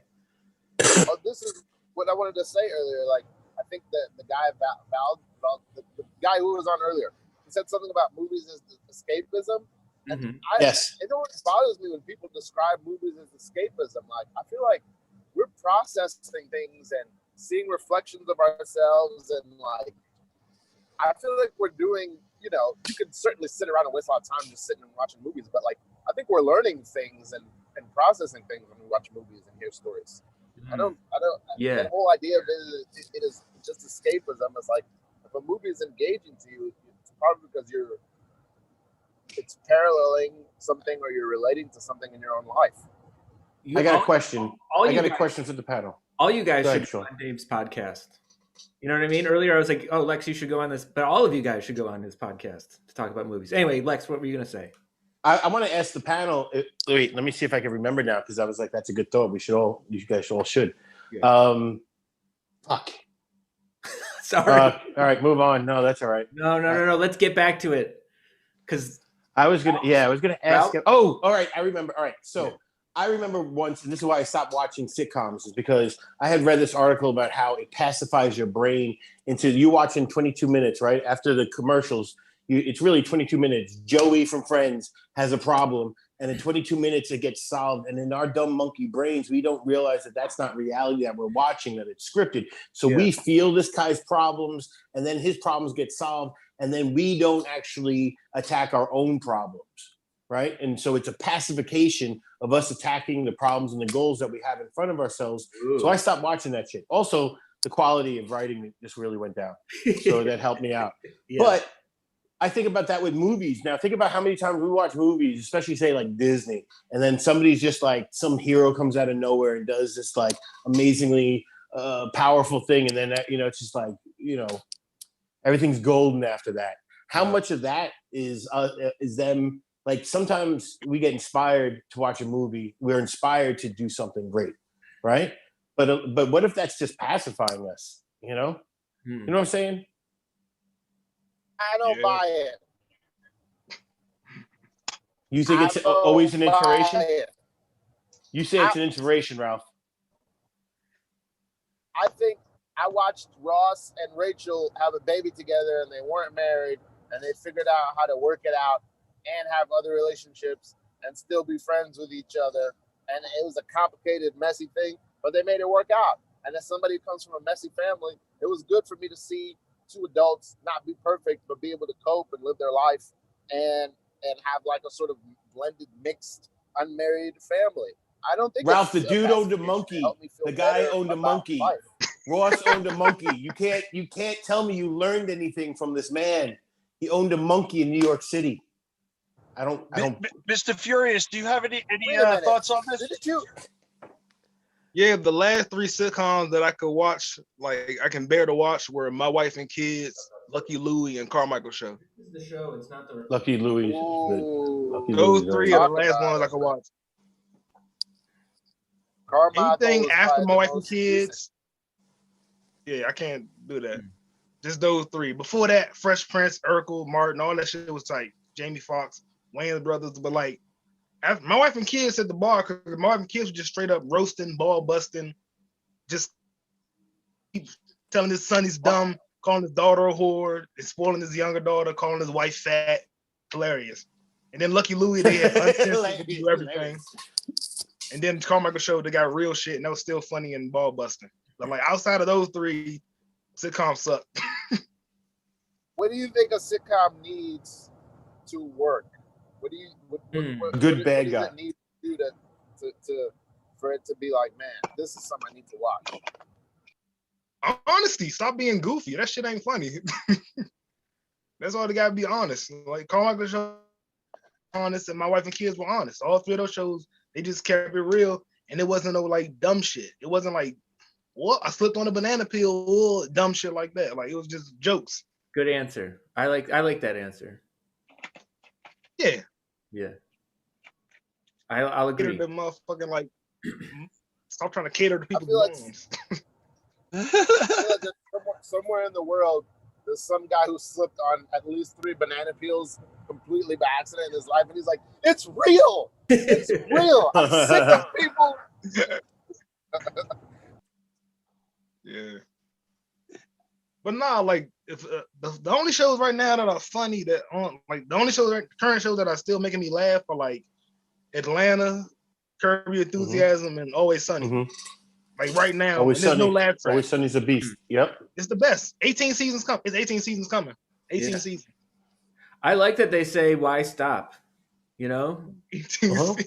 Oh, this is what I wanted to say earlier. Like, I think that the guy the guy who was on earlier, he said something about movies as escapism. And Mm-hmm. it always bothers me when people describe movies as escapism. Like, I feel like we're processing things and seeing reflections of ourselves, and like, I feel like we're doing. You know, you could certainly sit around and waste a lot of time just sitting and watching movies, but like, I think we're learning things and processing things when we watch movies and hear stories. I don't. Yeah. The whole idea of it is just escapism. It's like, if a movie is engaging to you, it's probably because it's paralleling something or you're relating to something in your own life. I got a question. A question for the panel. All you guys Go should ahead, go Sean. on Dave's podcast. You know what I mean? Earlier I was like, oh, Lex, you should go on this. But all of you guys should go on his podcast to talk about movies. Anyway, Lex, what were you going to say? I want to ask the panel. Wait, let me see if I can remember now, because I was like, that's a good thought. You guys all should. Yeah. Fuck. Sorry. All right, move on. No, that's all right. No. Let's get back to it. Because I was gonna ask him. Oh, all right, I remember. All right, so I remember once, and this is why I stopped watching sitcoms, is because I had read this article about how it pacifies your brain into you watching 22 minutes, right? After the commercials, it's really 22 minutes. Joey from Friends has a problem, and in 22 minutes it gets solved. And in our dumb monkey brains, we don't realize that that's not reality, that we're watching, that it's scripted. So we feel this guy's problems, and then his problems get solved, and then we don't actually attack our own problems, right? And so it's a pacification of us attacking the problems and the goals that we have in front of ourselves. Ooh. So I stopped watching that shit. Also, the quality of writing just really went down. So that helped me out. Yeah. But I think about that with movies. Now, think about how many times we watch movies, especially say like Disney, and then somebody's just like, some hero comes out of nowhere and does this like amazingly powerful thing. And then, it's just like, everything's golden after that. How much of that is them? Like, sometimes we get inspired to watch a movie. We're inspired to do something great, right? But what if that's just pacifying us? You know what I'm saying? I don't buy it. You think it's always an inspiration? You say it's an inspiration, Ralph. I think I watched Ross and Rachel have a baby together, and they weren't married, and they figured out how to work it out and have other relationships and still be friends with each other. And it was a complicated, messy thing, but they made it work out. And as somebody who comes from a messy family, it was good for me to see two adults not be perfect, but be able to cope and live their life and have like a sort of blended, mixed, unmarried family. I don't think Ralph, the dude owned a monkey. The guy owned a monkey. Life. Ross owned a monkey. You can't tell me you learned anything from this man. He owned a monkey in New York City. I don't. Mr. Furious, do you have any thoughts on this? Yeah, the last 3 sitcoms that I could watch, like I can bear to watch, were My Wife and Kids, Lucky Louie, and Carmichael Show. This is the show. It's not the Lucky Louie. Those 3 are the last ones I could watch. Anything after My Wife and Kids, I can't do that. Just those 3. Before that, Fresh Prince, Urkel, Martin, all that shit was tight. Jamie Foxx, Wayans brothers, but like my wife and kids at the bar, because my wife and kids were just straight up roasting, ball busting, just keep telling his son he's dumb, calling his daughter a whore, and spoiling his younger daughter, calling his wife fat. Hilarious. And then Lucky Louie, they had uncensored to do everything. And then Carmichael Show, they got real shit, and that was still funny and ball busting. But like outside of those three, sitcoms suck. What do you think a sitcom needs to work? What do you what, Good what, bad what guy. does it need to do to for it to be like, man, this is something I need to watch? Honesty, stop being goofy. That shit ain't funny. That's all they gotta be honest. Like Carmichael Show, honest, and My Wife and Kids were honest. All three of those shows, they just kept it real, and it wasn't no like dumb shit. It wasn't like, what, I slipped on a banana peel, dumb shit like that. Like it was just jokes. Good answer. I like that answer. Yeah. Yeah. I'll Cater agree. to motherfucking like stop trying to cater to people's feel like- moms. I feel like there's somewhere in the world, there's some guy who slipped on at least 3 banana peels completely by accident in his life, and he's like, "It's real, it's real. I'm sick of people." Yeah. But nah, like if the only shows right now that are funny that on like the only shows current shows that are still making me laugh are like Atlanta, Curb Your Enthusiasm, and Always Sunny. Mm-hmm. Like right now, Always and there's Sunny. no laugh track. Always Sunny's a beast. Yep. It's the best. 18 seasons coming. It's 18 seasons coming. 18 Yeah. seasons. I like that they say why stop, you know? 18 seasons.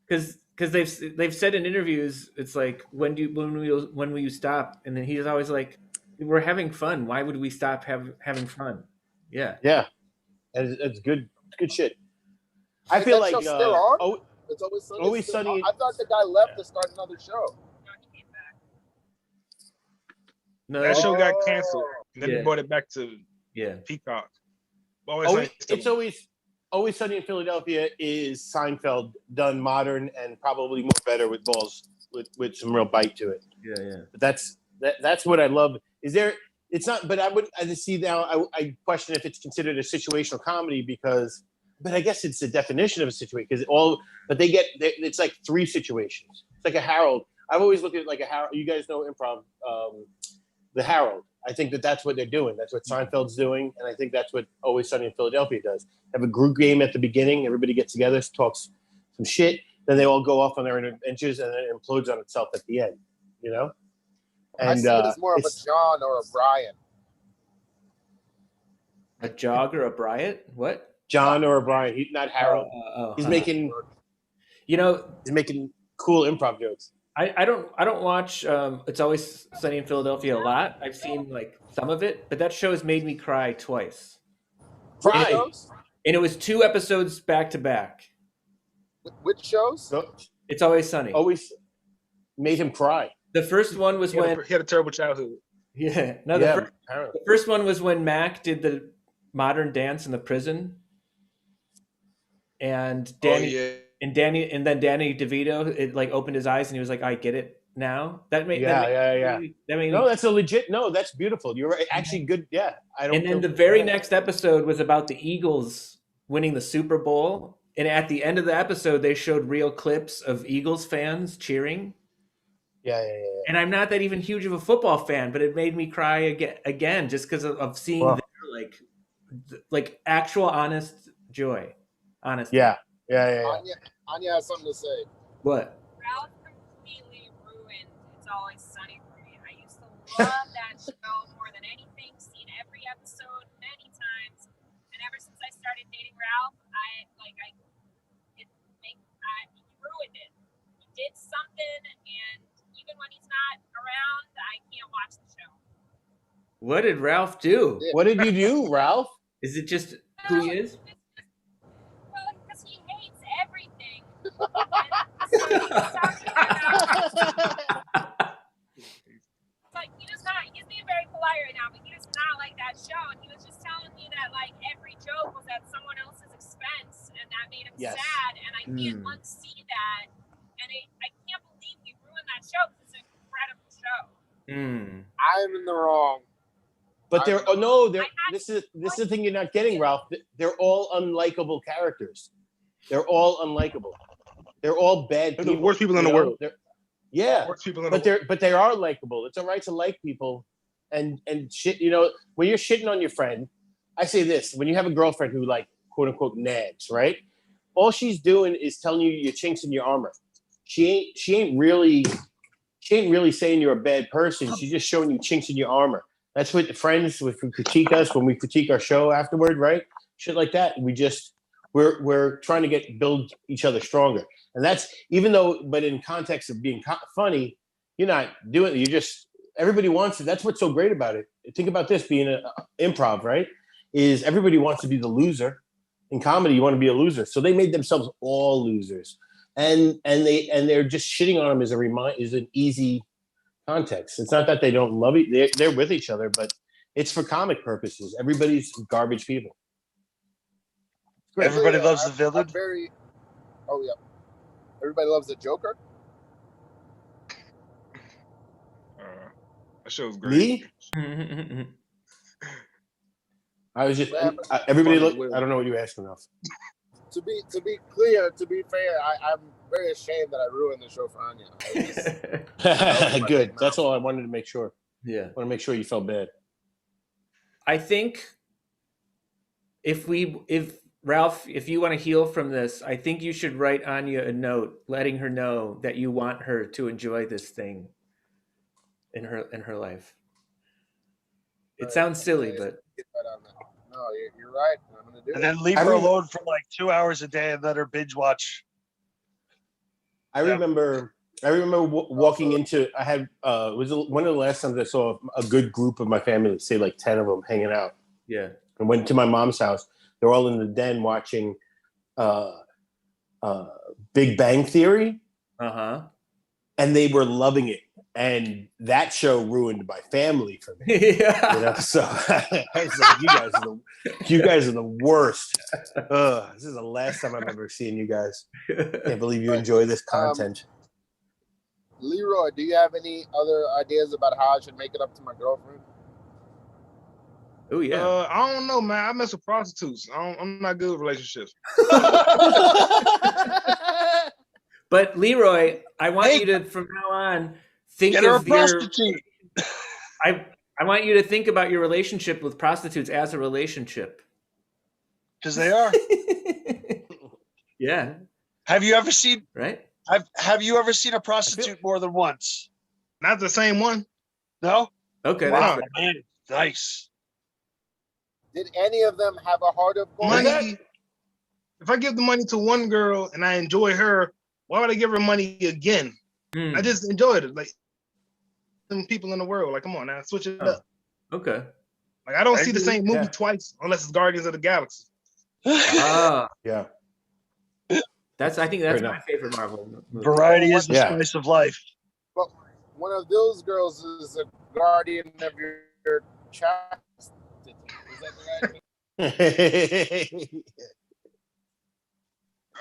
Because they've said in interviews, it's like when will you stop? And then he's always like, we're having fun. Why would we stop having fun? Yeah. Yeah. And it's good shit. I Is feel that like show still on? oh, It's Always Sunny. Always Still Sunny- on? I thought the guy left to start another show. No, he came back. No, That show got canceled. And then Yeah. they brought it back to yeah. Peacock. Always Sunny still it's on. Always Sunny in Philadelphia is Seinfeld done modern and probably more better with balls with some real bite to it. Yeah. But that's what I love. Is there? It's not. But I see now. I question if it's considered a situational comedy because. But I guess it's the definition of a situation because it's like 3 situations. It's like a Harold. I've always looked at it like a Harold. You guys know improv, the Harold. I think that's what they're doing. That's what Seinfeld's doing, and I think that's what Always Sunny in Philadelphia does. Have a group game at the beginning. Everybody gets together, talks some shit. Then they all go off on their adventures, and then it implodes on itself at the end. You know. And I see it as more of a John or a Brian. A Jog or a Bryant? What? John or Brian. He's not Harold. He's making cool improv jokes. I don't watch It's Always Sunny in Philadelphia a lot. I've seen like some of it, but that show has made me cry twice. Cry. And it was 2 episodes back to back. Which shows? So, It's Always Sunny. always made him cry. The first one was He had a terrible childhood. the first one was when Mac did the modern dance in the prison. And Danny and then Danny DeVito, it like opened his eyes and he was like, I get it now. That made No, that's a legit. No, that's beautiful. You're right. Actually good. Yeah. And then the very next episode was about the Eagles winning the Super Bowl. And at the end of the episode, they showed real clips of Eagles fans cheering. Yeah. And I'm not that even huge of a football fan, but it made me cry again just because of seeing their like actual honest joy. Honestly. Yeah. Anya has something to say. What? Ralph completely ruined It's Always Sunny for me. I used to love that show more than anything, seen every episode many times. And ever since I started dating Ralph, he ruined it. He did something, and even when he's not around, I can't watch the show. What did Ralph do? What did you do, Ralph? Is it just who he is? Well, because he hates everything. But he's being very polite right now, but he does not like that show. And he was just telling me that like every joke was at someone else's expense, and that made him sad. And I can't unsee that. And I can't believe he ruined that show because it's an incredible show. I'm in the wrong. But this is the thing you're not getting, Ralph. They're all unlikable characters. They're all unlikable. They're all bad They're people. the worst people in the world. Yeah, Worst people in the but world. they are likable. It's all right to like people, and shit. When you're shitting on your friend, I say this: when you have a girlfriend who like quote unquote nags, right? All she's doing is telling you your chinks in your armor. She ain't really saying you're a bad person. She's just showing you chinks in your armor. That's what friends who critique us when we critique our show afterward, right? Shit like that. We're trying to build each other stronger, and that's but in context of being funny, you're not doing it. You just everybody wants it. That's what's so great about it. Think about this being an improv, right? Is everybody wants to be the loser. In comedy, you want to be a loser, so they made themselves all losers, and they're just shitting on them is an easy context. It's not that they don't love it; they're with each other, but it's for comic purposes. Everybody's garbage people. Great. Everybody loves the villain. Oh yeah, everybody loves the Joker. That show's great. Me? I was just everybody look. I don't know what you're asking of. To be clear, to be fair, I'm very ashamed that I ruined the show for Anya. Good. That's all I wanted to make sure. Yeah. I want to make sure you felt bad. I think if Ralph, if you want to heal from this, I think you should write Anya a note letting her know that you want her to enjoy this thing in her life. It sounds silly, but no, you're right. I'm gonna do it. And then leave her alone for like 2 hours a day and let her binge watch. I remember walking into. I had it was one of the last times I saw a good group of my family, say like 10 of them, hanging out. Yeah. I went to my mom's house. They're all in the den watching Big Bang Theory. Uh-huh. And they were loving it. And that show ruined my family for me. Yeah. So I was like, you guys are the worst. This is the last time I've ever seen you guys. Can't believe you enjoy this content. Leroy, do you have any other ideas about how I should make it up to my girlfriend? Oh yeah. I don't know, man. I mess with prostitutes. I'm not good with relationships. But Leroy, I want you to, from now on, think of prostitute. I want you to think about your relationship with prostitutes as a relationship. Because they are. Yeah. Have you ever seen? Right. Have you ever seen a prostitute more than once? Not the same one. No. Okay. Wow, man, nice. Did any of them have a heart of gold? Money. If I give the money to one girl and I enjoy her, why would I give her money again? I just enjoyed it. Like some people in the world, like, come on now, switch it up. Okay. Like I don't see the same movie twice unless it's Guardians of the Galaxy. Yeah. I think that's my favorite Marvel movie. Variety is the spice of life. But one of those girls is a guardian of your chastity. Is that right?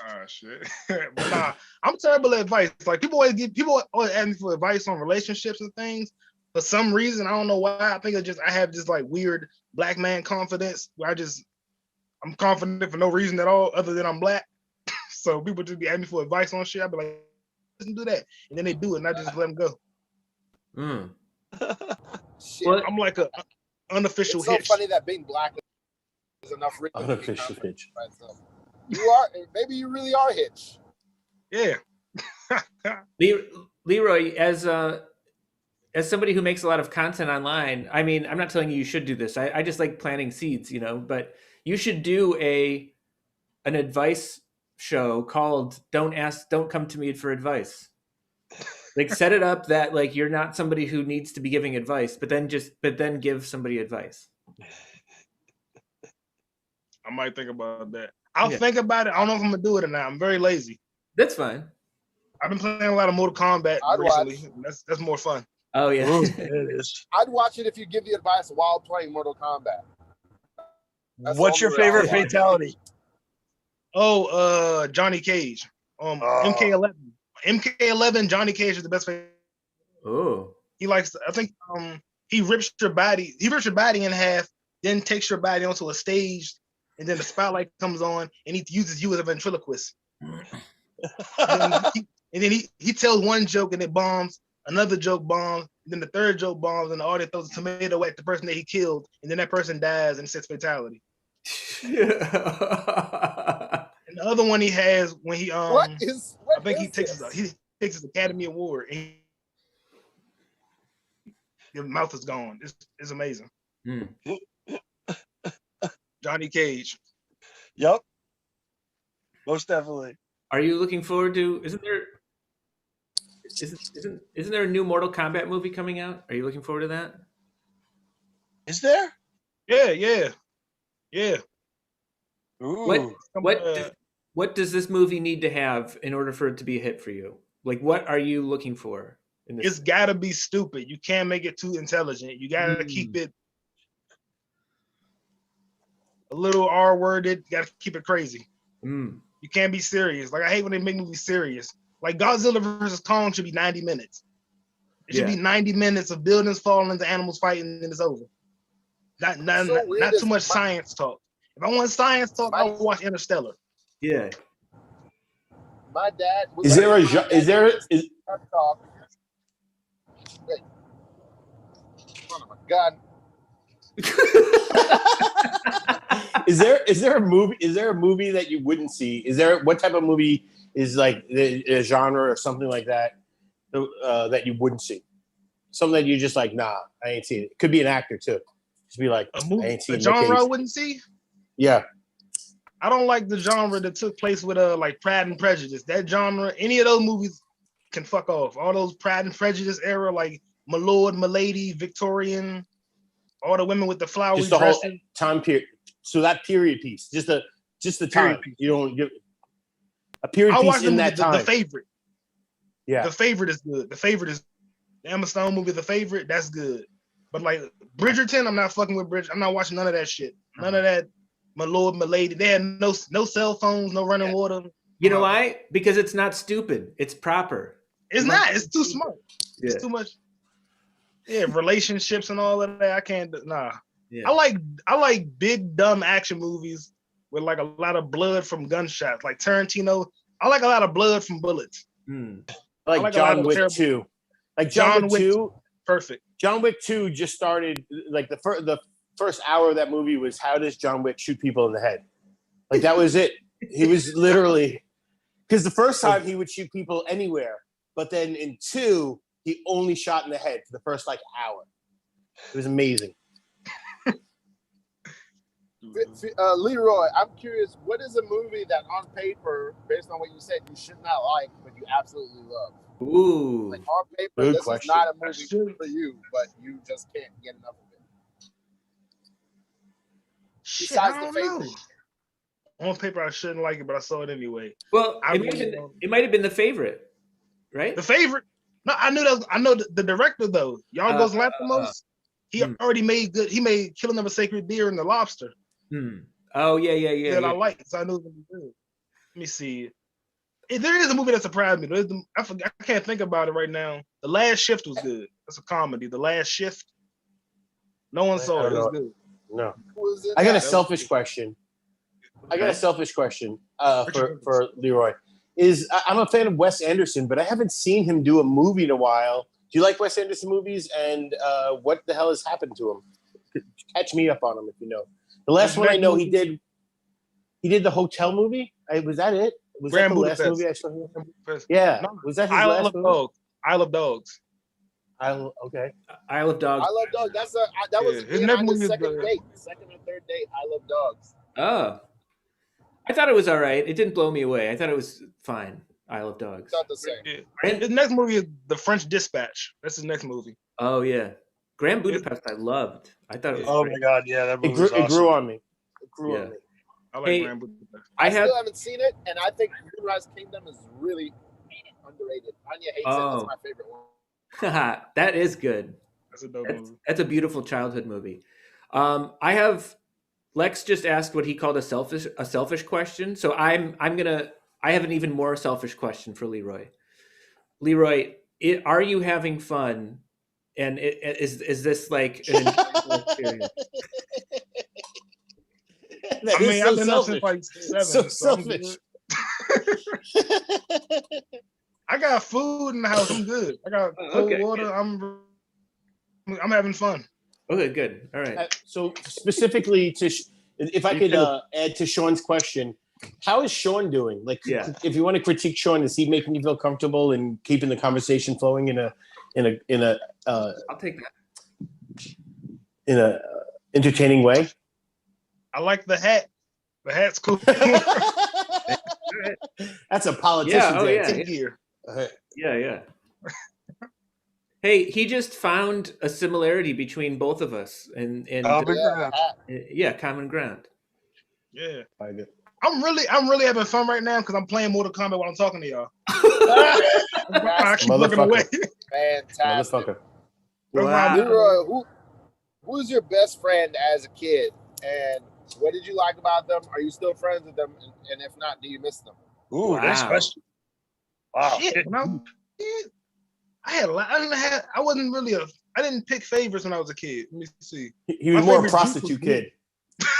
Oh shit! But nah, I'm terrible at advice. Like people always ask me for advice on relationships and things. For some reason, I don't know why. I think I have this like weird black man confidence where I'm confident for no reason at all other than I'm black. So people just be asking me for advice on shit. I be like, listen, do that, and then they do it, and I just let them go. Shit. I'm like a unofficial. It's so hitch. funny that being black is enough. Unofficial hitch. You are, maybe you really are Hitch. Yeah. Leroy, as somebody who makes a lot of content online, I mean, I'm not telling you should do this. I just like planting seeds, but you should do an advice show called Don't Come to Me for Advice. Like set it up that like you're not somebody who needs to be giving advice, but then give somebody advice. I might think about that. I'll think about it. I don't know if I'm gonna do it or not. I'm very lazy. That's fine. I've been playing a lot of Mortal Kombat recently. That's more fun. Oh yeah, it is. I'd watch it if you give the advice while playing Mortal Kombat. What's your favorite fatality? Oh, Johnny Cage. MK11. MK11. Johnny Cage is the best. Oh. He likes. I think. he rips your body in half, then takes your body onto a stage, and then the spotlight comes on, and he uses you as a ventriloquist. and then he tells one joke and it bombs, another joke bombs, and then the third joke bombs, and the audience throws a tomato at the person that he killed, and then that person dies and it says fatality. And the other one he has when he he takes his Academy Award and your mouth is gone. It's amazing. Johnny Cage. Yep. Most definitely. Are you looking forward to? Isn't there a new Mortal Kombat movie coming out? Are you looking forward to that? Is there? Yeah. Ooh. What does this movie need to have in order for it to be a hit for you? Like, what are you looking for in this? It's got to be stupid. You can't make it too intelligent. You got to keep it a little R-worded. You got to keep it crazy. You can't be serious. Like, I hate when they make movies serious. Like, Godzilla versus Kong should be 90 minutes. It should be 90 minutes of buildings falling into animals fighting, and then it's over. Not too much science talk. If I want science talk, I'll watch Interstellar. Yeah. My dad. Is there a talk? Wait. Oh my God. Is there a movie that you wouldn't see? What type of movie is like a genre or something like that that you wouldn't see? Something that you just like, nah, I ain't seen it. Could be an actor too. Just be like, a movie, I ain't seen a genre I wouldn't see. Yeah. I don't like the genre that took place with like Pride and Prejudice. That genre, any of those movies can fuck off. All those Pride and Prejudice era, like My Lord, My Lady, Victorian, all the women with the flowery just the dresses. whole time period. So that period piece, just the time. Piece. You don't give a period piece in that time. The Favorite. Yeah. The Favorite is good. The Favorite is the Emma Stone movie, The Favorite. That's good. But like Bridgerton, I'm not fucking with Bridgerton. I'm not watching none of that shit. None of that. My Lord, My Lady. They had no cell phones, no running water. You know why? Because it's not stupid. It's proper. It's not. It's too smart. Yeah. It's too much. Yeah, relationships and all of that. I can't. Nah. Yeah. I like big dumb action movies with like a lot of blood from gunshots, like Tarantino. I like a lot of blood from bullets. Like John Wick 2. Like John Wick 2. Perfect. John Wick 2 just started, like the first hour of that movie was how does John Wick shoot people in the head? Like that was it. He was literally, because the first time he would shoot people anywhere, but then in 2, he only shot in the head for the first like hour. It was amazing. Leroy, I'm curious, what is a movie that on paper, based on what you said, you should not like, but you absolutely love? Ooh. Like on paper, Good this question. is not a movie for you, but you just can't get enough of it. Shit, I don't know. On paper, I shouldn't like it, but I saw it anyway. Well, it might have been The Favorite, right? The Favorite? No, I knew that. I know the director though. Yorgos Lanthimos. He already made good. He made Killing of a Sacred Deer and The Lobster. Oh yeah. That I like, so I knew it was good. Let me see. There is a movie that surprised me. I can't think about it right now. The Last Shift was good. That's a comedy. The Last Shift. No one saw it. It was good. No. I got a selfish question. For Leroy. I'm a fan of Wes Anderson, but I haven't seen him do a movie in a while. Do you like Wes Anderson movies? And what the hell has happened to him? Catch me up on him if you know. The last one I know he did the hotel movie. Was that it? Was that the last movie I saw him? Yeah. No, was that his last movie? Isle of Dogs. Okay. Isle of Dogs. I Love Dogs. That was his next movie second or third date. I Love Dogs. Oh. I thought it was all right. It didn't blow me away. I thought it was fine. Isle of Dogs. It's not the same. His next movie is The French Dispatch. That's his next movie. Oh yeah. Grand Budapest I loved. I thought it was Oh great. my God, yeah, that movie It grew on me. It grew on me. I like Hey, Grand Budapest. I still haven't seen it, and I think Moonrise Kingdom is really underrated. Anya hates it. That's my favorite one. That is good. That's a dope movie. That's a beautiful childhood movie. I have Lex just asked what he called a selfish question. So I have an even more selfish question for Leroy. Leroy, are you having fun And is this like an enjoyable experience? I mean, I've been up selfish. since like 7. So So I'm selfish. good. I got food in the house. I'm good. I got cold water. Good. I'm having fun. Okay, good. All right. So specifically to, if I could add to Sean's question, how is Sean doing? Like, if you want to critique Sean, is he making you feel comfortable and keeping the conversation flowing in a I'll take that. In a entertaining way? I like the hat. The hat's cool. That's a politician's gear. Yeah. Hey, he just found a similarity between both of us, and common ground. Yeah, I'm really having fun right now because I'm playing Mortal Kombat while I'm talking to y'all. I keep looking away. Fantastic. Wow. Leroy, who's your best friend as a kid, and what did you like about them? Are you still friends with them? And if not, do you miss them? Ooh, nice question. Wow. Shit, when I was a kid, I had a lot. I didn't pick favorites when I was a kid. Let me see. He was more a prostitute kid.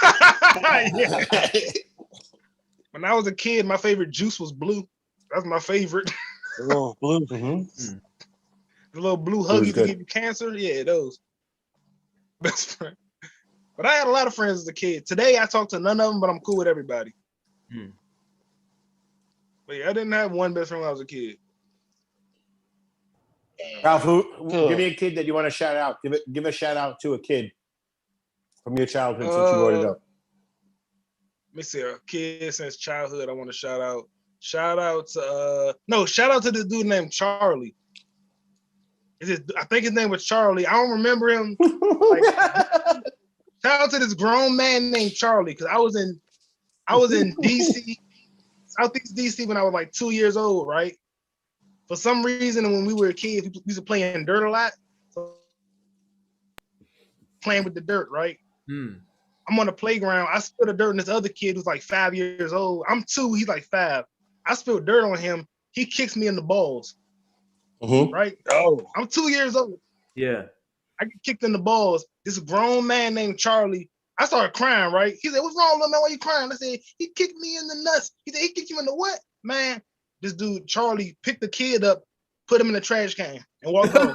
Yeah. When I was a kid, my favorite juice was blue. That's my favorite. Oh, blue. Mm-hmm. The little blue huggies to give you cancer. Yeah, those. Best friend. But I had a lot of friends as a kid. Today, I talk to none of them, but I'm cool with everybody. But yeah, I didn't have one best friend when I was a kid. Ralph, give me a kid that you want to shout out. Give a shout out to a kid from your childhood since you brought it up. Let me see, a kid since childhood I want to shout out. Shout out to this dude named Charlie. I think his name was Charlie. I don't remember him. Shout out to this grown man named Charlie, because I was in DC, Southeast DC when I was like 2 years old, right? For some reason, when we were kids, we used to play in dirt a lot. So playing with the dirt, right? I'm on the playground. I spilled the dirt on this other kid who's like 5 years old. I'm 2, he's like 5. I spilled dirt on him. He kicks me in the balls. Right? Oh. I'm 2 years old. Yeah. I get kicked in the balls. This grown man named Charlie, I started crying, right? He said, "What's wrong, little man? Why you crying?" I said, "He kicked me in the nuts." He said, "He kicked you in the what?" Man, this dude, Charlie, picked the kid up, put him in the trash can, and walked off.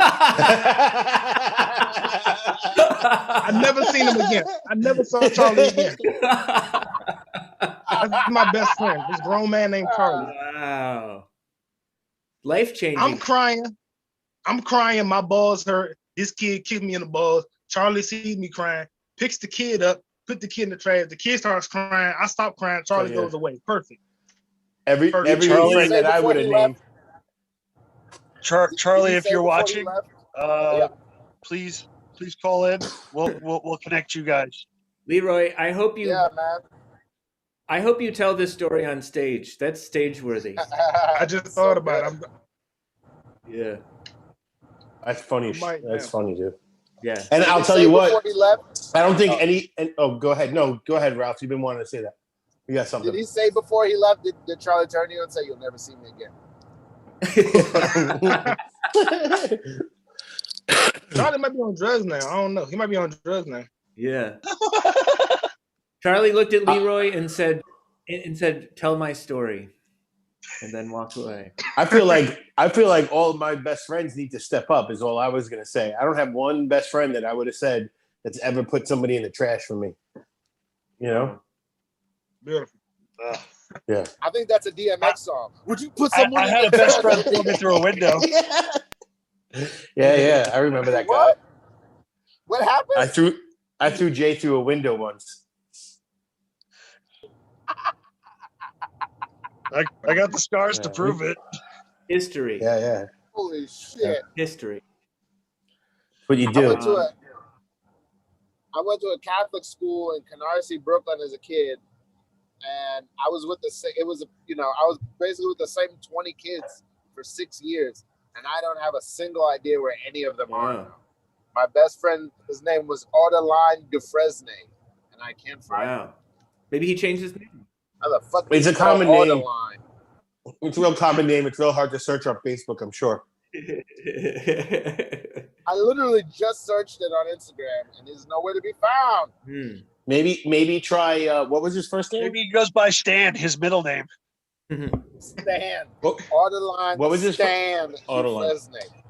I never seen him again. I never saw Charlie again. That's my best friend, this grown man named Charlie. Wow. Life-changing. I'm crying. My balls hurt. This kid kicked me in the balls. Charlie sees me crying, picks the kid up, put the kid in the trash. The kid starts crying. I stop crying. Charlie goes away. Perfect. Every friend that I would have named. Charlie, if you're watching, please call in. We'll connect you guys. Leroy, I hope you. Yeah, man. I hope you tell this story on stage. That's stage worthy. I just thought about it. Yeah. That's funny. That's funny, dude. Yeah. And I'll tell you what. He left, I don't think go ahead. No, go ahead, Ralph. You've been wanting to say that. You got something. Did he say before he left, did Charlie turn to you and say, "You'll never see me again"? Charlie might be on drugs now. I don't know. He might be on drugs now. Yeah. Charlie looked at Leroy and said, "Tell my story," and then walked away. I feel like all of my best friends need to step up. Is all I was gonna say. I don't have one best friend that I would have said that's ever put somebody in the trash for me. You know. Beautiful. Yeah. I think that's a DMX song. Would you put someone? I had a best friend throw me through a window. Yeah. I remember that guy. What happened? I threw Jay through a window once. I got the scars to prove it. History. Yeah. Holy shit. History. What you do. I went to a Catholic school in Canarsie, Brooklyn as a kid. And I was with I was basically with the same 20 kids for 6 years. And I don't have a single idea where any of them are. My best friend, his name was Audeline Dufresne. And I can't find him. Maybe he changed his name. How the fuck it's a common name. Audeline? It's a real common name. It's real hard to search on Facebook, I'm sure. I literally just searched it on Instagram, and he's nowhere to be found. Maybe try. What was his first name? Maybe he goes by Stan, his middle name. Stan. What- Autoline. what was his Stan? Autoline. His name.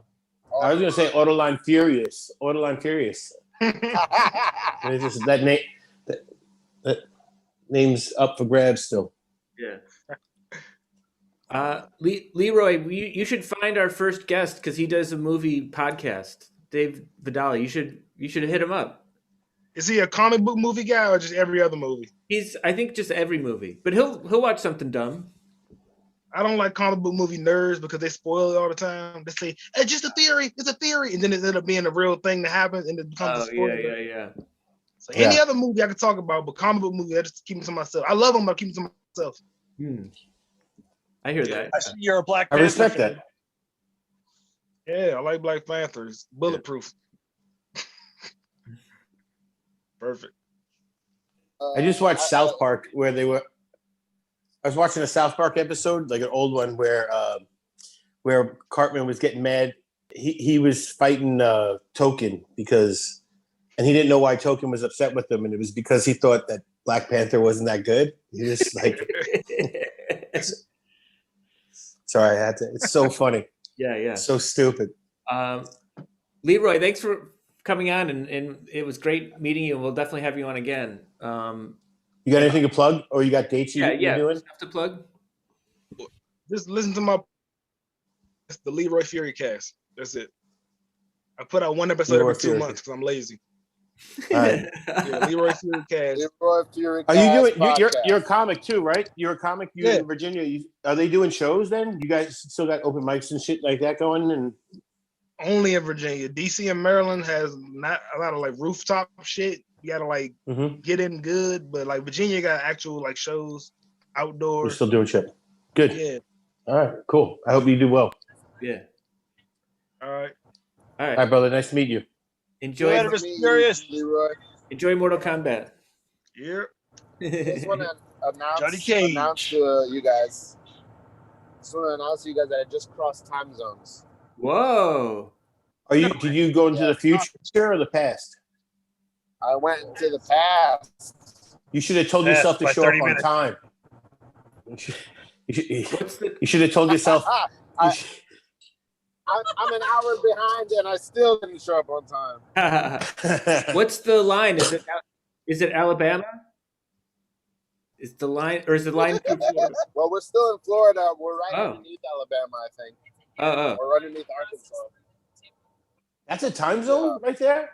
I was gonna say Autoline Furious. Autoline Furious. And it's just that name. That name's up for grabs still. Yeah. Leroy, you should find our first guest because he does a movie podcast. Dave Vadala, you should hit him up. Is he a comic book movie guy or just every other movie? He's, I think, just every movie, but he'll watch something dumb. I don't like comic book movie nerds because they spoil it all the time. They say it's just a theory, it's a theory, and then it ends up being a real thing that happens, and it becomes a spoiler. Yeah. So any other movie I could talk about, but comic book movie, I just keep it to myself. I love them, but I keep it to myself. I hear that. I see you're a Black I Panther respect fan. that. Yeah, I like Black Panthers. Bulletproof. Perfect. I just watched South Park where they were. I was watching a South Park episode, like an old one, where Cartman was getting mad. He was fighting Token because, and he didn't know why Token was upset with him, and it was because he thought that Black Panther wasn't that good. He was like, sorry, I had to. It's so funny. Yeah. So stupid. Leroy, thanks for coming on, and it was great meeting you. We'll definitely have you on again. You got anything to plug, or you got dates you're doing? Stuff to plug. Just listen to it's the Leroy Fury cast. That's it. I put out one episode every 2 months because I'm lazy. All right. Yeah, Leroy Fury cast. Leroy Fury. Are you doing? Podcast. You're a comic too, right? You're a comic. You're in Virginia. Are they doing shows then? You guys still got open mics and shit like that going? And only in Virginia. DC and Maryland has not a lot of like rooftop shit. You gotta like get in good, but like Virginia got actual like shows outdoors. We're still doing shit. Good. Yeah. All right. Cool. I hope you do well. Yeah. All right. All right, brother. Nice to meet you. Enjoy. Mr. Furious. Leroy. Enjoy Mortal Kombat. Yeah. Just want to Johnny Cage. announce to you guys. Just want to announce to you guys that I just crossed time zones. Whoa. Did you go into the future or the past? I went into the past. You should have told yourself to by show up 30 on minutes. time. You should have told yourself. I'm an hour behind and I still didn't show up on time. What's the line? Is it Alabama? Is the line through Florida? Well, we're still in Florida. We're right underneath Alabama, I think. We're underneath Arkansas. That's a time zone right there?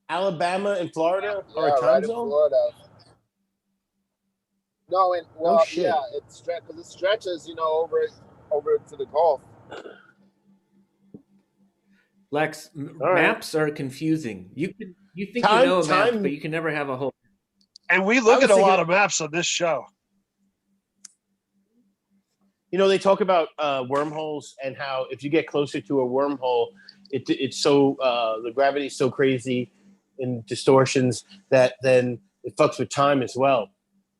Alabama and Florida are a time right zone? in Florida. No, shit. It stretches, over to the Gulf. Lex, maps are confusing. You think you Time- know a map, time- but you can never have a whole. And we look at a thinking- lot of maps on this show. They talk about wormholes and how if you get closer to a wormhole, it's so the gravity's so crazy and distortions that then it fucks with time as well,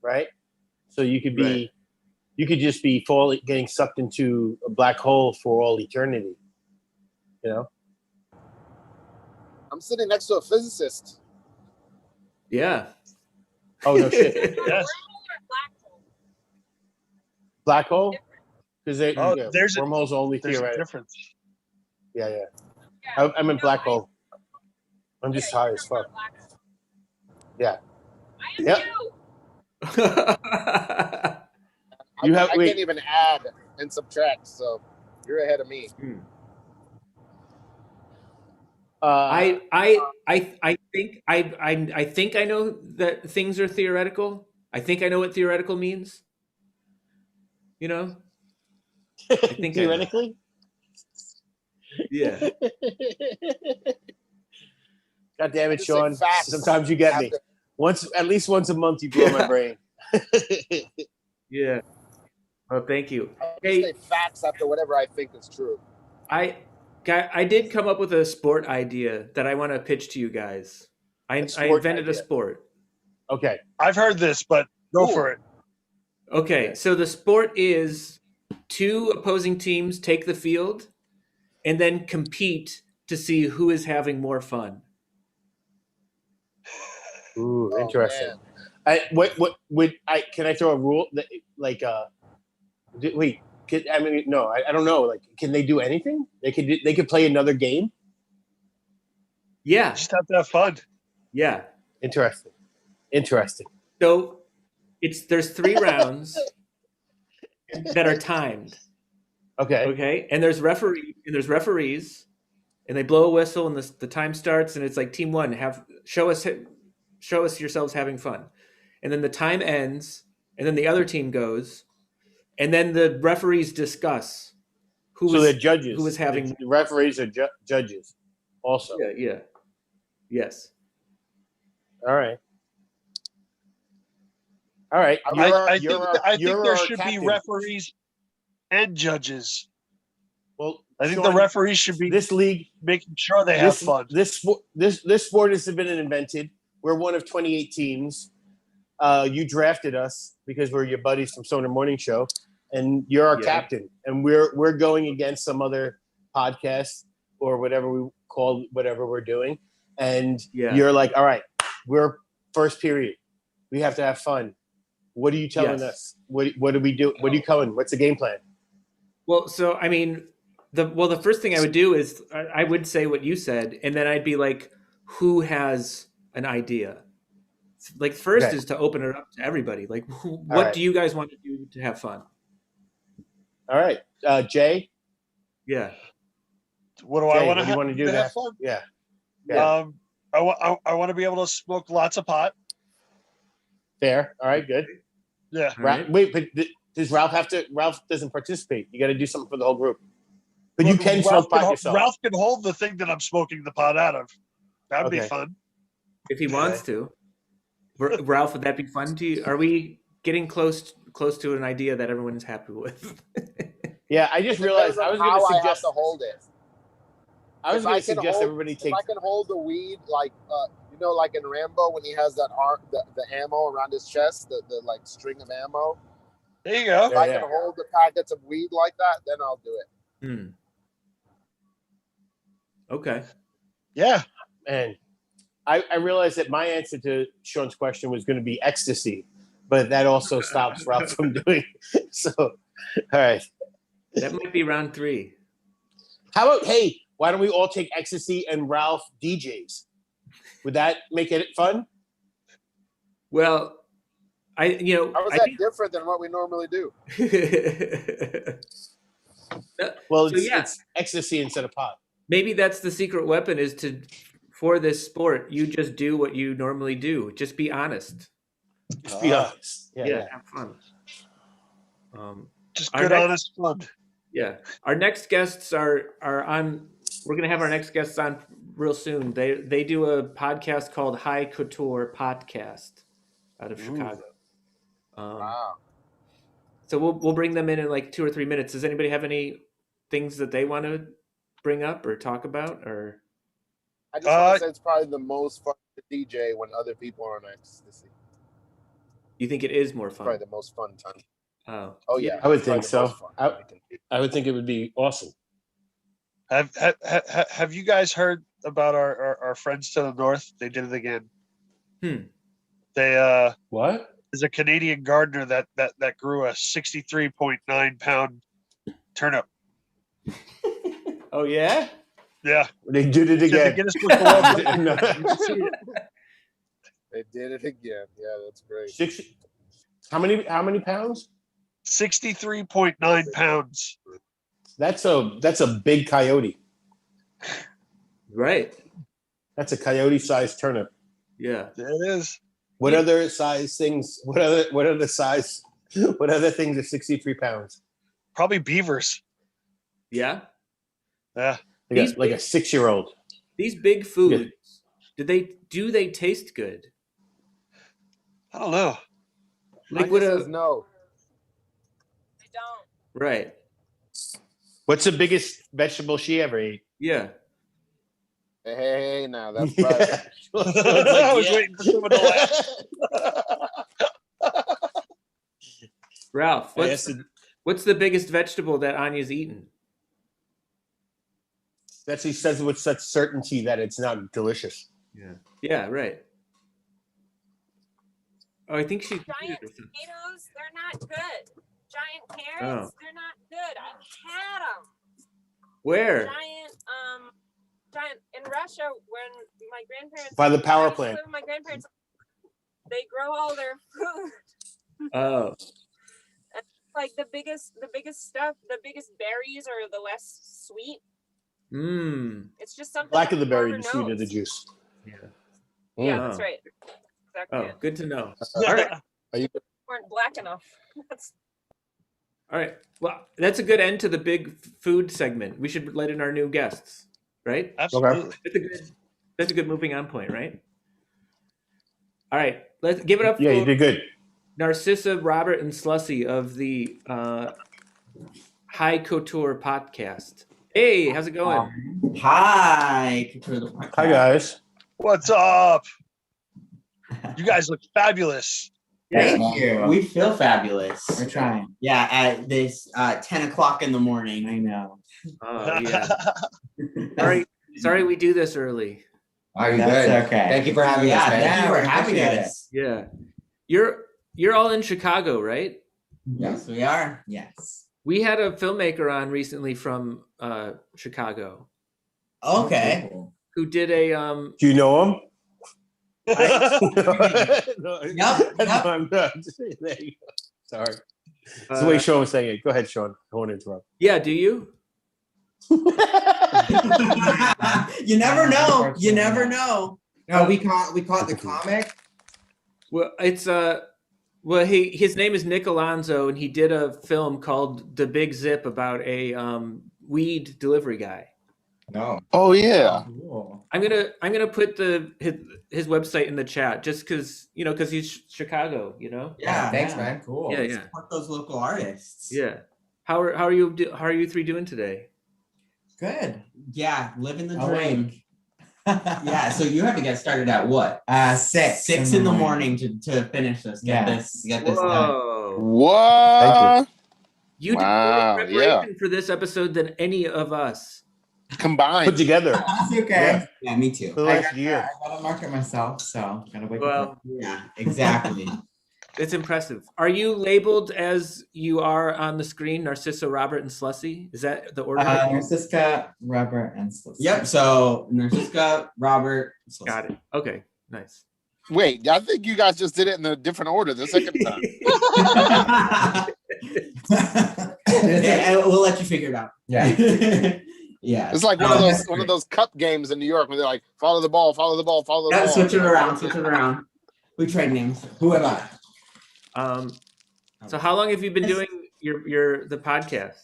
right? So you could be, you could just be getting sucked into a black hole for all eternity. I'm sitting next to a physicist. Yeah. Oh no shit! Yes. Black hole? Because there's wormholes are only There's a theoretical. difference. Yeah. I'm in black hole. I'm just high as fuck. Yeah. I am Yep. too. I can't even add and subtract, so you're ahead of me. I think I know that things are theoretical. I think I know what theoretical means. I think theoretically. Yeah. God damn it, Just say Sean! facts. Sometimes you get me. At least once a month, you blow my brain. Yeah. Well, thank you. I Hey, say facts after whatever I think is true. I did come up with a sport idea that I want to pitch to you guys. I invented a sport. Okay. I've heard this, but go for it. Okay, so the sport is two opposing teams take the field and then compete to see who is having more fun. Ooh, Oh, interesting. man. Can I throw a rule that like wait? I don't know. Like, can they do anything? They could play another game. Yeah, Just have to have fun. yeah. Interesting. So there's 3 rounds that are timed. Okay. Okay, and there's referees, and they blow a whistle, and the time starts, and it's like team 1 show us yourselves having fun, and then the time ends, and then the other team goes, and then the referees discuss They're judges. who was having the referees are judges, also. yeah. Yes. All right. I think there should captain. be referees and judges. Well, I think Sean, the referees should be this league making sure they have fun. This sport has been invented. We're one of 28 teams. You drafted us because we're your buddies from Stoner Morning Show, and you're our captain. And we're going against some other podcast or whatever we call whatever we're doing. And you're like, all right, we're first period. We have to have fun. What are you telling us? What do we do? What are you coming? What's the game plan? Well, so I mean, the first thing I would do is I would say what you said, and then I'd be like, who has an idea? Like, first is to open it up to everybody. Like, what do you guys want to do to have fun? All right, Jay. Yeah. What do I want to do to to have fun? Yeah. I want to be able to smoke lots of pot. Fair. All right. Good. Yeah. Right. Wait, but does Ralph have to? Ralph doesn't participate. You got to do something for the whole group. But you can smoke pot yourself. Ralph can hold the thing that I'm smoking the pot out of. That'd be fun. If he wants to. Ralph, would that be fun to you? Are we getting close to an idea that everyone's happy with? Yeah, I just realized I was going to suggest to hold it. I was going to suggest everybody take. If I can hold the weed like like in Rambo when he has that the ammo around his chest, the like string of ammo. There you go. If I can hold the packets of weed like that, then I'll do it. Okay. Yeah. And I realized that my answer to Sean's question was going to be ecstasy, but that also stops Ralph from doing it. So, all right. That might be round 3. How about, hey, why don't we all take ecstasy and Ralph DJs? Would that make it fun? Well, How is that different than what we normally do? Well, it's ecstasy instead of pot. Maybe that's the secret weapon is for this sport, you just do what you normally do. Just be honest. Just be honest. Yeah, have fun. Just good, honest fun. Yeah. Our next guests are on. We're going to have our next guests on real soon. They do a podcast called Couture Potcast out of Chicago. Wow. So we'll bring them in like 2 or 3 minutes. Does anybody have any things that they want to bring up or talk about? Or I just want to say it's probably the most fun to DJ when other people are on ecstasy. You think it is more fun? Probably the most fun time. Oh yeah, I would think so. I would think it would be awesome. Have you guys heard about our friends to the north? They did it again. They what? There's a Canadian gardener that grew a 63.9 pound turnip. Oh yeah? Yeah. They did it again. They did it again. Yeah, that's great. How many pounds? 63.9 pounds. That's a big coyote. Right. That's a coyote-sized turnip. Yeah. It is. What other size things? What other things are 63 pounds? Probably beavers. Yeah. Yeah. Like a 6-year-old. These big foods, do they taste good? I don't know. Like no. They don't. Right. What's the biggest vegetable she ever ate? Yeah. Hey, now that's right. I was waiting for someone to laugh. Ralph, what's the biggest vegetable that Anya's eaten? That's he says with such certainty that it's not delicious. Yeah, right. Oh, I think she. Giant tomatoes, they're not good. Giant carrots, they're not good. I had them. Where? Giant in Russia when my grandparents By the power I used to plant. live with my grandparents, they grow all their food. Oh. Like the biggest stuff, the biggest berries are the less sweet. It's just something. Black of the berry, farmer the sweet of knows. the juice. Yeah, Oh. that's right. Exactly. Oh, good to know. All right. Weren't black enough. All right. Well, that's a good end to the big food segment. We should let in our new guests, right? Absolutely. That's a good moving on point, right? All right. Let's give it up Yeah, for you did good. Narcissa, Robert, and Slussy of the High Couture Podcast. Hey, how's it going? Hi, Couture the Podcast. Hi, guys. What's up? You guys look fabulous. Thank you. We feel fabulous. We're trying. Yeah, at this 10 o'clock in the morning. I know. Oh, yeah. Sorry we do this early. Are you That's good? okay. Thank you for having us, man. thank you for We having appreciate us. Yeah. You're all in Chicago, right? Yes, we are. Yes. We had a filmmaker on recently from Chicago Okay. who did a Do you know him? Yep. I'm not. There you go. Sorry. That's the way Sean was saying it. Go ahead, Sean. I won't interrupt. Yeah, do you? You never know. You never know. No, we caught the comic. Well, it's his name is Nick Alonso, and he did a film called The Big Zip about a weed delivery guy. No. Oh yeah. Cool. I'm gonna put his website in the chat just because he's Chicago, Yeah. Thanks, man. Cool. Yeah, yeah, Support those local artists. yeah. How are you three doing today? Good. Yeah, living the Awake. dream. Yeah, so you have to get started at what? 6 6 in the morning to finish this. Get this done. Whoa! What? You did Wow, more preparation for this episode than any of us. Combined. Put together That's okay. Yeah, me too. for the last year. I gotta market myself, so gotta wake up. Well, Yeah, exactly. it's impressive. Are you labeled as you are on the screen, Narcissa, Robert, and Slussy? Is that the order? Narcisca, Robert, and Slussy. Yep. So Narcisca, Robert. Got it. Okay, nice. Wait, I think you guys just did it in a different order the second time. Yeah, we'll let you figure it out. Yeah. Yeah. It's like one of those cup games in New York where they're like, follow the ball, follow the ball, follow the Yeah, ball. switch it around. We trade names. Who am I? So how long have you been doing the podcast?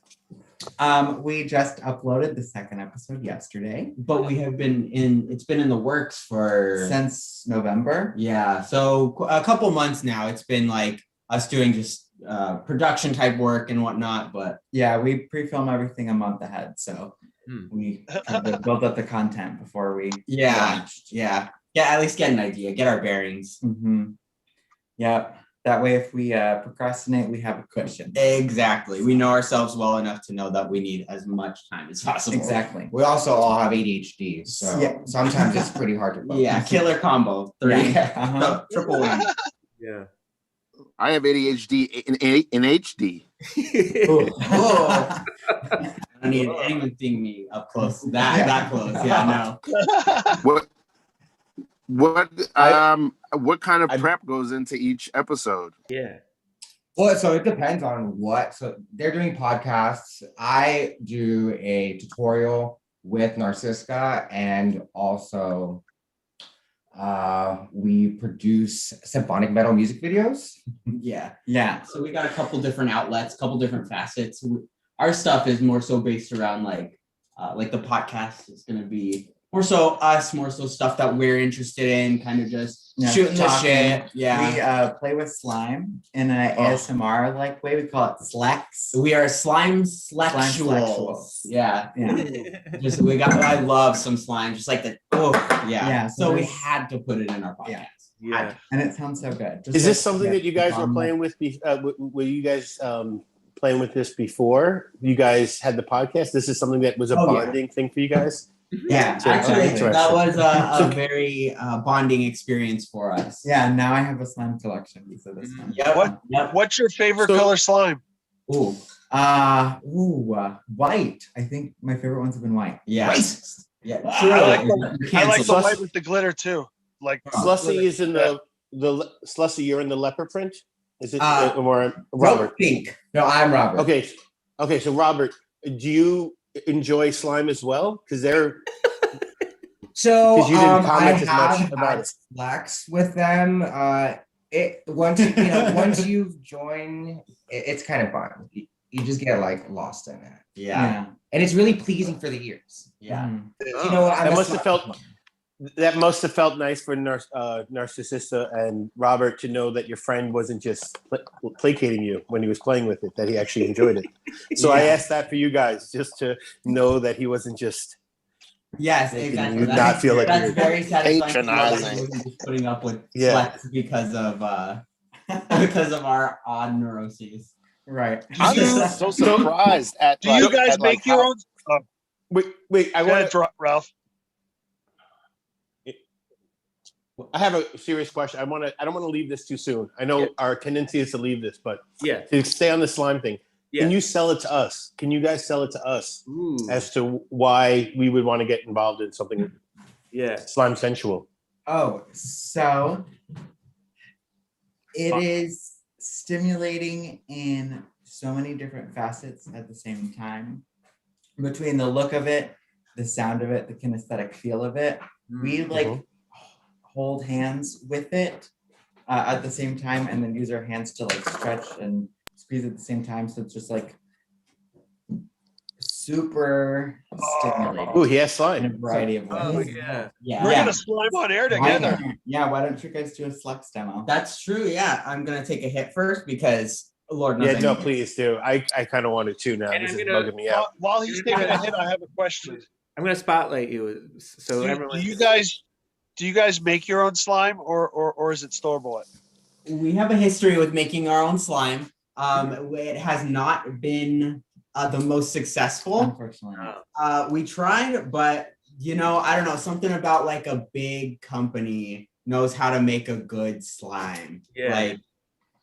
We just uploaded the second episode yesterday. But we have it's been in the works for Since November. yeah, so a couple months now. It's been like us doing just production type work and whatnot, but Yeah, we pre-film everything a month ahead, so we kind of build up the content before we yeah, launched. yeah, at least get an idea, get our bearings. Mm-hmm. Yep. That way, if we procrastinate, we have a cushion. Exactly. We know ourselves well enough to know that we need as much time as possible. Exactly. We also all have ADHD, so Yeah. sometimes it's pretty hard to focus. Yeah, killer combo. 3. Yeah. Uh-huh. Triple win. Yeah. I have ADHD in HD. Oh. I don't need anyone seeing me up close. That close. Yeah, no. What kind of prep goes into each episode? Yeah. Well, so it depends on what. So they're doing podcasts. I do a tutorial with Narcisca, and also we produce symphonic metal music videos. Yeah. Yeah. So we got a couple different outlets, couple different facets. Our stuff is more so based around like the podcast is going to be more so us, more so stuff that we're interested in, kind of just shooting the talking. shit. Yeah. We play with slime in an ASMR like way. We call it slacks. We are slime Slime-sexuals. Yeah. Yeah. Just I love some slime, just like the yeah. Yeah, So so we there's- had to put it in our podcast. Yeah. Yeah. And it sounds so good. Just Is this like- something that you guys were playing with? Were you guys playing with this before you guys had the podcast? This is something that was a Oh, yeah. bonding thing for you guys. Yeah, So, actually, interesting. that was a very bonding experience for us. Yeah, now I have a slime collection because of this one. Yep. What's your favorite So- color slime? Ooh, White. I think my favorite ones have been white. yeah. Racist. Yeah, I like true. the, You I can't like the Slussy. white with the glitter too. Like Slussy is in the Slussy. You're in the leopard print. Is it or Nope, Robert? pink. No, I'm Robert. Okay. So Robert, do you enjoy slime as well? Because they're So 'Cause you didn't I comment as have much about had it. slacks with them. Once you join, it's kind of fun. You just get like lost in it, Yeah. and it's really pleasing for the ears. Yeah. Mhm. You know what? that must have felt nice for Narcissa and Robert to know that your friend wasn't just placating you when he was playing with it, that he actually enjoyed it. So I Yeah. asked that for you guys, just to know that he wasn't just Yes, making exactly. you not feel like That's you're very satisfying. to know that patronizing. he wasn't just putting up with Yeah. flex because of because of our odd neuroses. Right. I'm you- just so surprised at. Do you like, guys at, like, make your how- own? Wait. I Go want ahead, Ralph. I have a serious question. I don't want to leave this too soon. I know Yeah. our tendency is to leave this, but Yeah. to stay on the slime thing, Yeah. can you sell it to us? Can you guys sell it to us Ooh. as to why we would want to get involved in something Yeah. slime sensual? Oh, so it is stimulating in so many different facets at the same time. Between the look of it, the sound of it, the kinesthetic feel of it, we like hold hands with it at the same time, and then use our hands to like stretch and squeeze at the same time. So it's just like super stimulating Ooh, he has in a slime. variety of Oh ways. yeah. Yeah. We're gonna slime on air together. Why don't you guys do a Slux demo? That's true. Yeah. I'm gonna take a hit first because Lord knows. Yeah, I no, need it. please do. I kind of want to too now. And This I'm is gonna- bugging me out. While he's taking a hit, I have a question. I'm gonna spotlight you, so everyone. Do you guys make your own slime, or is it store bought? We have a history with making our own slime. It has not been the most successful. Unfortunately. We tried, but I don't know, something about like a big company knows how to make a good slime. Yeah. Like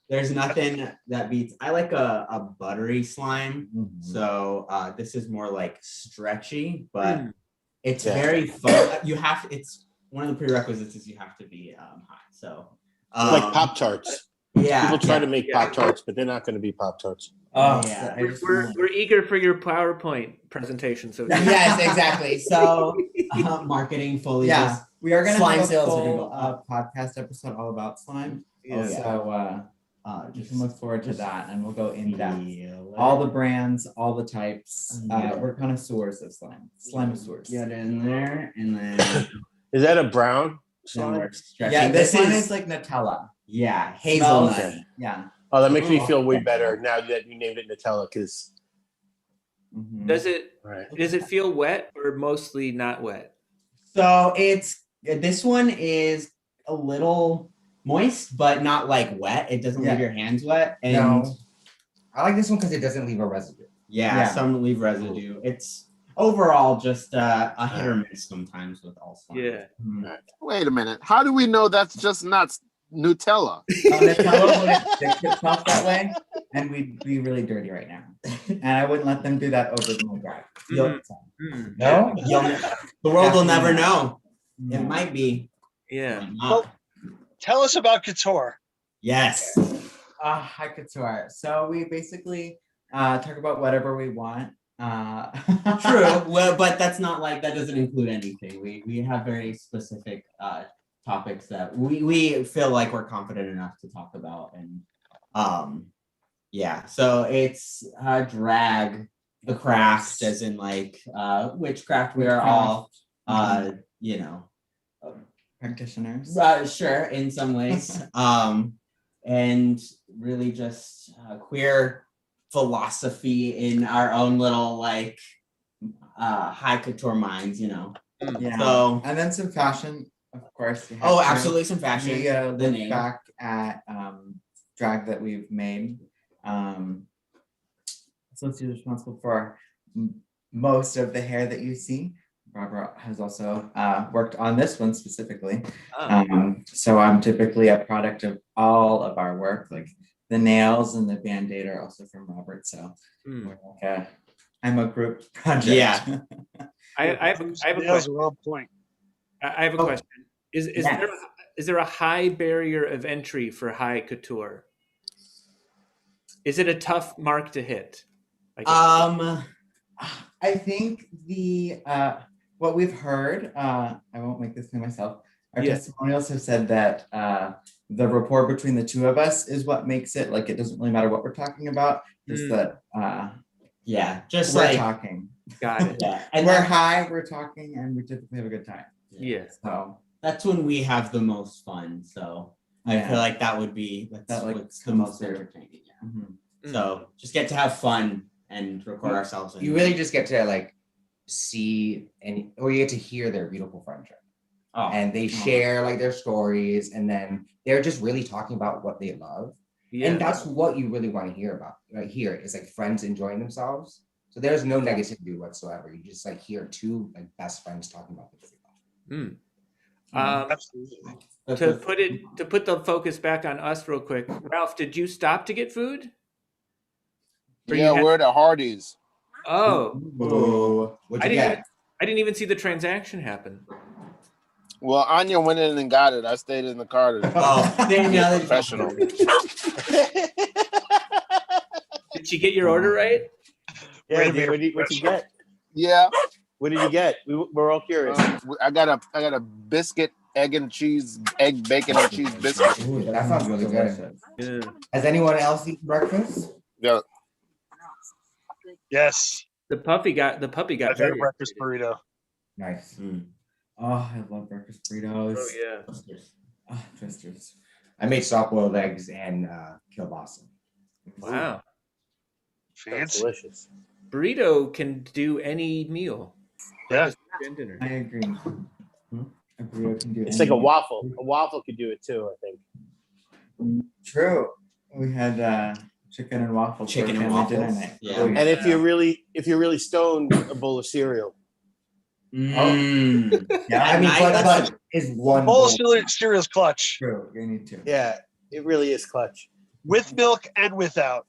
there's nothing that beats. I like a buttery slime. Mhm. So this is more like stretchy, but it's Yeah. very fun. It's one of the prerequisites is you have to be hot. So Like Pop Tarts. yeah. People try to make Yeah. Pop Tarts, but they're not going to be Pop Tarts. Oh, Yeah. We're eager for your PowerPoint presentation. So Yes, exactly. So marketing fully. yeah, Just, we are gonna slime have a sales are full gonna go up. podcast episode all about slime. yeah. So you can look forward to that, and we'll go in depth. feel All it. the brands, all the types. Yeah. We're connoisseurs of slime. Slimosaurs. Get in there and then Is that a brown then slime? we're stretching. Yeah, this one is is like Nutella. yeah, Smells- hazelnut. Yeah. Oh, that makes me feel way better now that you named it Nutella. Because Mhm. Does it right. feel wet or mostly not wet? So this one is a little moist, but not like wet. It doesn't Yeah. leave your hands wet. And No, I like this one because it doesn't leave a residue. yeah, Yeah. some leave residue. It's overall just a hit or miss sometimes with all slime. Yeah. Mhm. Wait a minute. How do we know that's just not Nutella? Nutella wouldn't fix itself that way, and we'd be really dirty right now. And I wouldn't let them do that over the drive. You'll- Mm. No, the world will never Definitely know. It No. might be. Yeah. might not. Tell us about Couture. Yes. Hi, Couture. So we basically talk about whatever we want. True. Well, but that's not like that doesn't include anything. We have very specific topics that we feel like we're confident enough to talk about, and yeah. So it's drag, the craft, as in like witchcraft. We are all Practitioners. sure in some ways, and really just queer philosophy in our own little like high couture minds, Yeah. So And then some fashion, of course. you have oh, to. absolutely some fashion. We the look name. back at drag that we've made. Slussy is responsible for most of the hair that you see, Barbara has also worked on this one specifically. Oh. So I'm typically a product of all of our work, like the nails and the band-aid are also from Robert. So we're like I'm a group project. Yeah. I have a Nails question. are on point. I have a question. Is there a high barrier of entry for high couture? Is it a tough mark to hit? I think the what we've heard, I won't make this claim myself. Our testimonials have said that the rapport between the two of us is what makes it like it doesn't really matter what we're talking about, just that just we're like talking. Got it. And we're high, we're talking, and we typically have a good time. Yeah. So that's when we have the most fun. So I feel like that would be what's the most entertaining. Yeah. Mm-hmm. So just get to have fun and record ourselves. You really just get to like see or you get to hear their beautiful friendship. And they share like their stories, and then they're just really talking about what they love. Yeah. And that's what you really want to hear about right here is like friends enjoying themselves. So there's no negativity whatsoever. You just like hear two like best friends talking about this. Absolutely. To put the focus back on us real quick, Ralph, did you stop to get food? We're at Hardee's. Oh. What'd you get? I didn't even see the transaction happen. Well, Anya went in and got it. I stayed in the car to professional. Did she get your order right? Yeah, what did you get? Yeah. What did you get? We're all curious. I got a biscuit, egg bacon and cheese biscuit. Ooh, that sounds really good. Yeah. Has anyone else eaten breakfast? Yeah. Yes. The puppy got I've had a breakfast burrito. Nice. Oh, I love breakfast burritos. Oh yeah. Twisters. I made soft-boiled eggs and kielbasa. Wow. Fancy. Delicious. Burrito can do any meal. Yeah. I agree. A burrito can do it's like a waffle. A waffle could do it too, I think. True. We had chicken and waffles. Chicken and waffles. Dinner night. Yeah. And if you're really stoned, a bowl of cereal. Yeah, I mean, but is one bowl of cereal's clutch. True, you need to. Yeah, it really is clutch. With milk and without.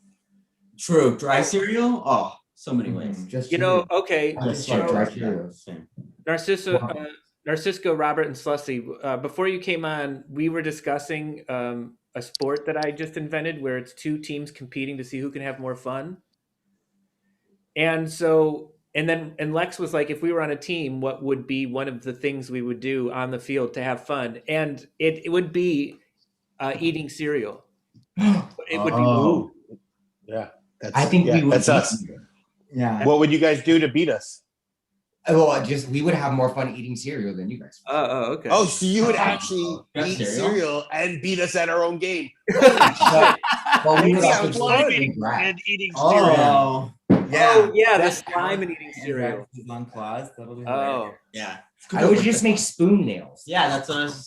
True. Dry cereal? Oh, so many ways. Just okay. Narcisca, Robert, and Slussy, before you came on, we were discussing a sport that I just invented where it's two teams competing to see who can have more fun. And so, and Lex was like, if we were on a team, what would be one of the things we would do on the field to have fun? And it would be eating cereal. It would be. Yeah. I think we would. That's us. Yeah. What would you guys do to beat us? Well, we would have more fun eating cereal than you guys. Okay. Oh, so you would actually eat cereal and beat us at our own game. Well, we would also slime and eating cereal. Yeah, the slime and eating cereal. On claws. That'll be yeah. I would just make spoon nails. Yeah, that's what I was.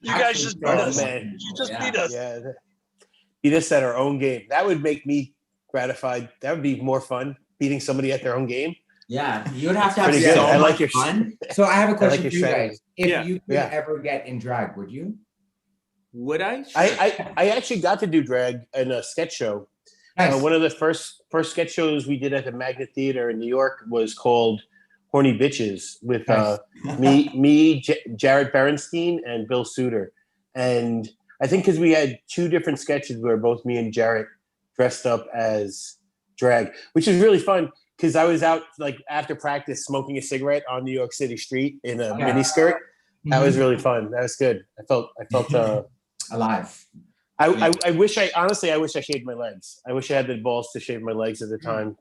You guys just beat us. Man. You just beat us. Yeah. Beat us at our own game. That would make me gratified. That would be more fun. Beating somebody at their own game. Yeah, you would have to have Pretty so good. I like much your fun. So I have a question like for you guys. If you could Yeah. ever get in drag, would you? Would I? I actually got to do drag in a sketch show. Nice. One of the first sketch shows we did at the Magnet Theater in New York was called Horny Bitches with me, Jared Berenstein, and Bill Suter. And I think because we had two different sketches where both me and Jared dressed up as drag, which is really fun because I was out like after practice smoking a cigarette on New York City street in a mini skirt. That was really fun. That was good. I felt alive. I wish I shaved my legs. I wish I had the balls to shave my legs at the time.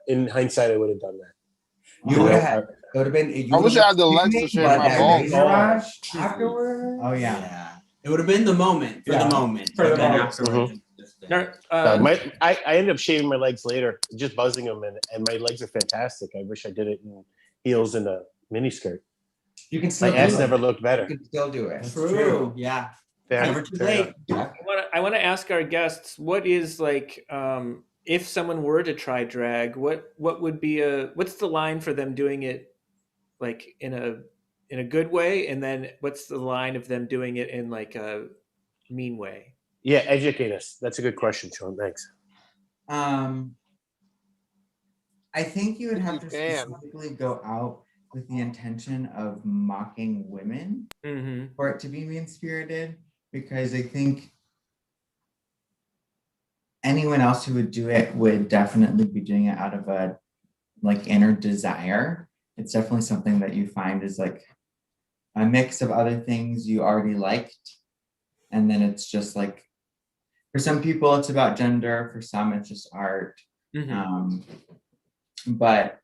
In hindsight, I would have done that. You would have. It would have been. I wish I had the legs to shave my balls. Afterwards. Oh yeah. It would have been the moment for the moment. For the moment. Afterwards, I ended up shaving my legs later, just buzzing them, and my legs are fantastic. I wish I did it in heels and a mini skirt. You can still. My ass never looked better. You can still do it. True. Yeah. Never too late. I want to ask our guests, what is like if someone were to try drag, what would be what's the line for them doing it like in a good way, and then what's the line of them doing it in like a mean way? Yeah, educate us. That's a good question, Sean. Thanks. I think you would have to can. specifically go out with the intention of mocking women for it to be mean-spirited, because I think anyone else who would do it would definitely be doing it out of a like inner desire. It's definitely something that you find is like a mix of other things you already liked, and then it's just like, for some people it's about gender, for some it's just art. But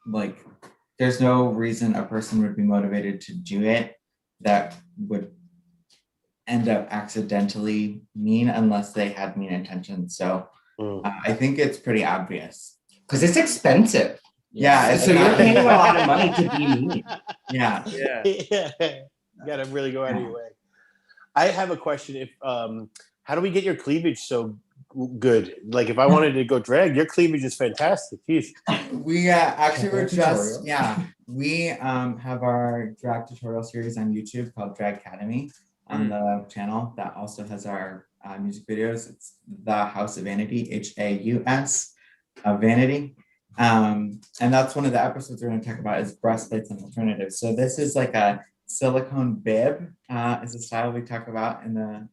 like there's no reason a person would be motivated to do it that would end up accidentally mean, unless they had mean intentions. So I think it's pretty obvious. Because it's expensive. Yeah, so you're paying a lot of money to be mean. Yeah. You gotta really go out of your way. I have a question. If how do we get your cleavage so good? Like if I wanted to go drag, your cleavage is fantastic. Jeez. We actually were just we have our drag tutorial series on YouTube called Drag Academy on the channel that also has our music videos. It's The House of Vanity, HAUS Vanity. And that's one of the episodes we're going to talk about is breastplates and alternatives. So this is like a silicone bib is the style we talk about in the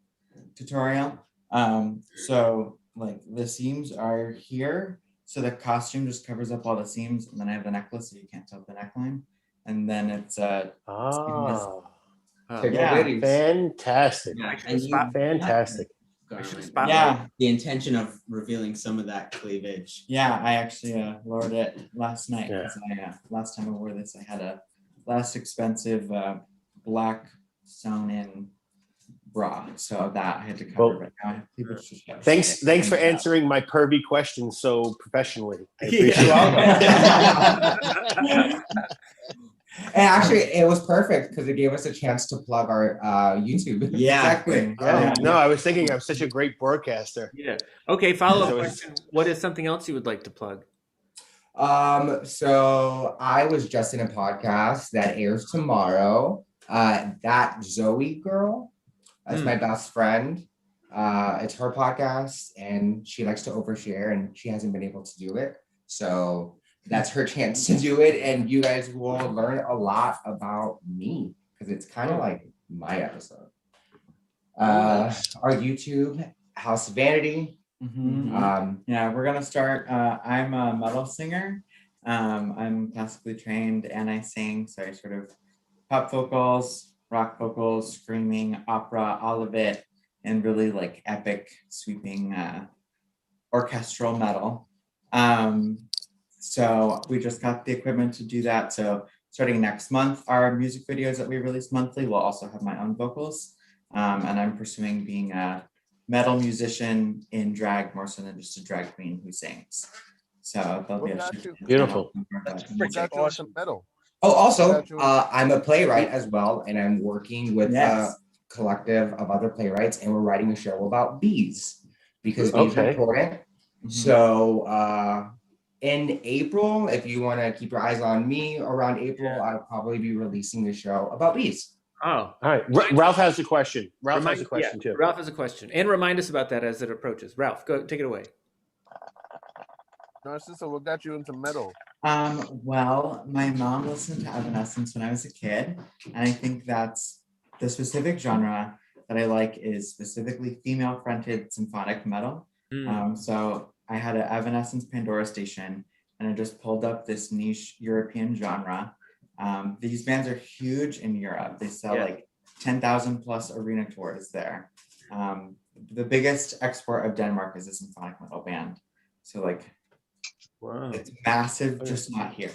tutorial. So like the seams are here, so the costume just covers up all the seams, and then I have the necklace so you can't tell the neckline, and then it's fantastic. Fantastic. The intention of revealing some of that cleavage. Yeah, I actually lowered it last night because last time I wore this, I had a less expensive black sewn in bra, so that I had to cover. But now I have cleavage. Thanks for answering my pervy question so professionally. I appreciate it. And actually, it was perfect because it gave us a chance to plug our YouTube. Yeah, exactly. No, I was thinking I'm such a great broadcaster. Yeah. Okay, follow-up question. What is something else you would like to plug? So I was just in a podcast that airs tomorrow. That Zoe girl, that's my best friend. It's her podcast, and she likes to overshare, and she hasn't been able to do it. So that's her chance to do it, and you guys will learn a lot about me because it's kind of like my episode. Our YouTube, House of Vanity. We're gonna start. I'm a metal singer. I'm classically trained, and I sing. So I sort of pop vocals, rock vocals, screaming, opera, all of it, and really like epic, sweeping orchestral metal. So we just got the equipment to do that. So starting next month, our music videos that we release monthly will also have my own vocals. And I'm pursuing being a metal musician in drag more so than just a drag queen who sings. So there'll be a beautiful. That's freaking awesome metal. Oh, also, I'm a playwright as well, and I'm working with a collective of other playwrights, and we're writing a show about bees because bees are important. So in April, if you want to keep your eyes on me around April, I'll probably be releasing a show about bees. Oh, all right. Ralph has a question. Ralph has a question too. Ralph has a question, and remind us about that as it approaches. Ralph, go take it away. Narcisca, what got you into metal? Well, my mom listened to Evanescence when I was a kid, and I think that's the specific genre that I like is specifically female-fronted symphonic metal. So I had an Evanescence Pandora station, and I just pulled up this niche European genre. These bands are huge in Europe. They sell like 10,000 plus arena tours there. The biggest export of Denmark is a symphonic metal band. So like, it's massive, just not here.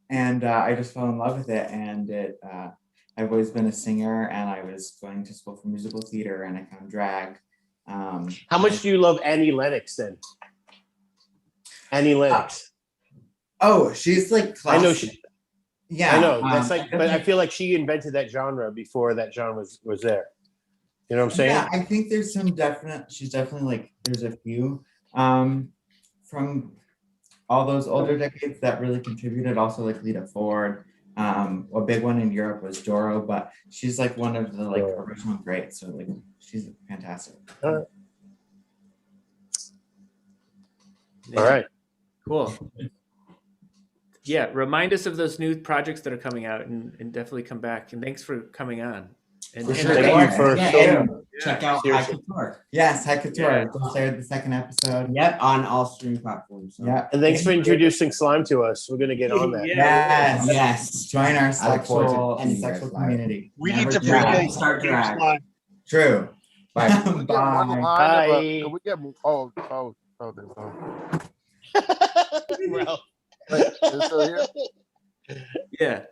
And I just fell in love with it. And I've always been a singer, and I was going to school for musical theater, and I found drag. How much do you love Annie Lennox then? Annie Lennox. She's like classic. I know she. Yeah, I know. That's like, but I feel like she invented that genre before that genre was there. You know what I'm saying? Yeah, I think there's some definite. She's definitely like. There's a few from all those older decades that really contributed. Also, like Lita Ford. A big one in Europe was Doro, but she's like one of the like original greats. So like, she's fantastic. All right. Cool. Yeah, remind us of those new projects that are coming out, and definitely come back. And thanks for coming on. And, For and sure. thank Thank you for and check out High Seriously. Couture. Yes, High Couture. Yeah. Just shared the second episode. Yep, on all streaming platforms. So. Yeah. And thanks for introducing slime to us. We're gonna get on that. Yes. Yes. Join our I look forward to sexual and seeing you sexual guys live. community. We Never need to drag. predate Start drag. slime. True. Bye. Can we get one Bye. line of Bye. can we get there's Ralph. Wait, is it still here? Yeah.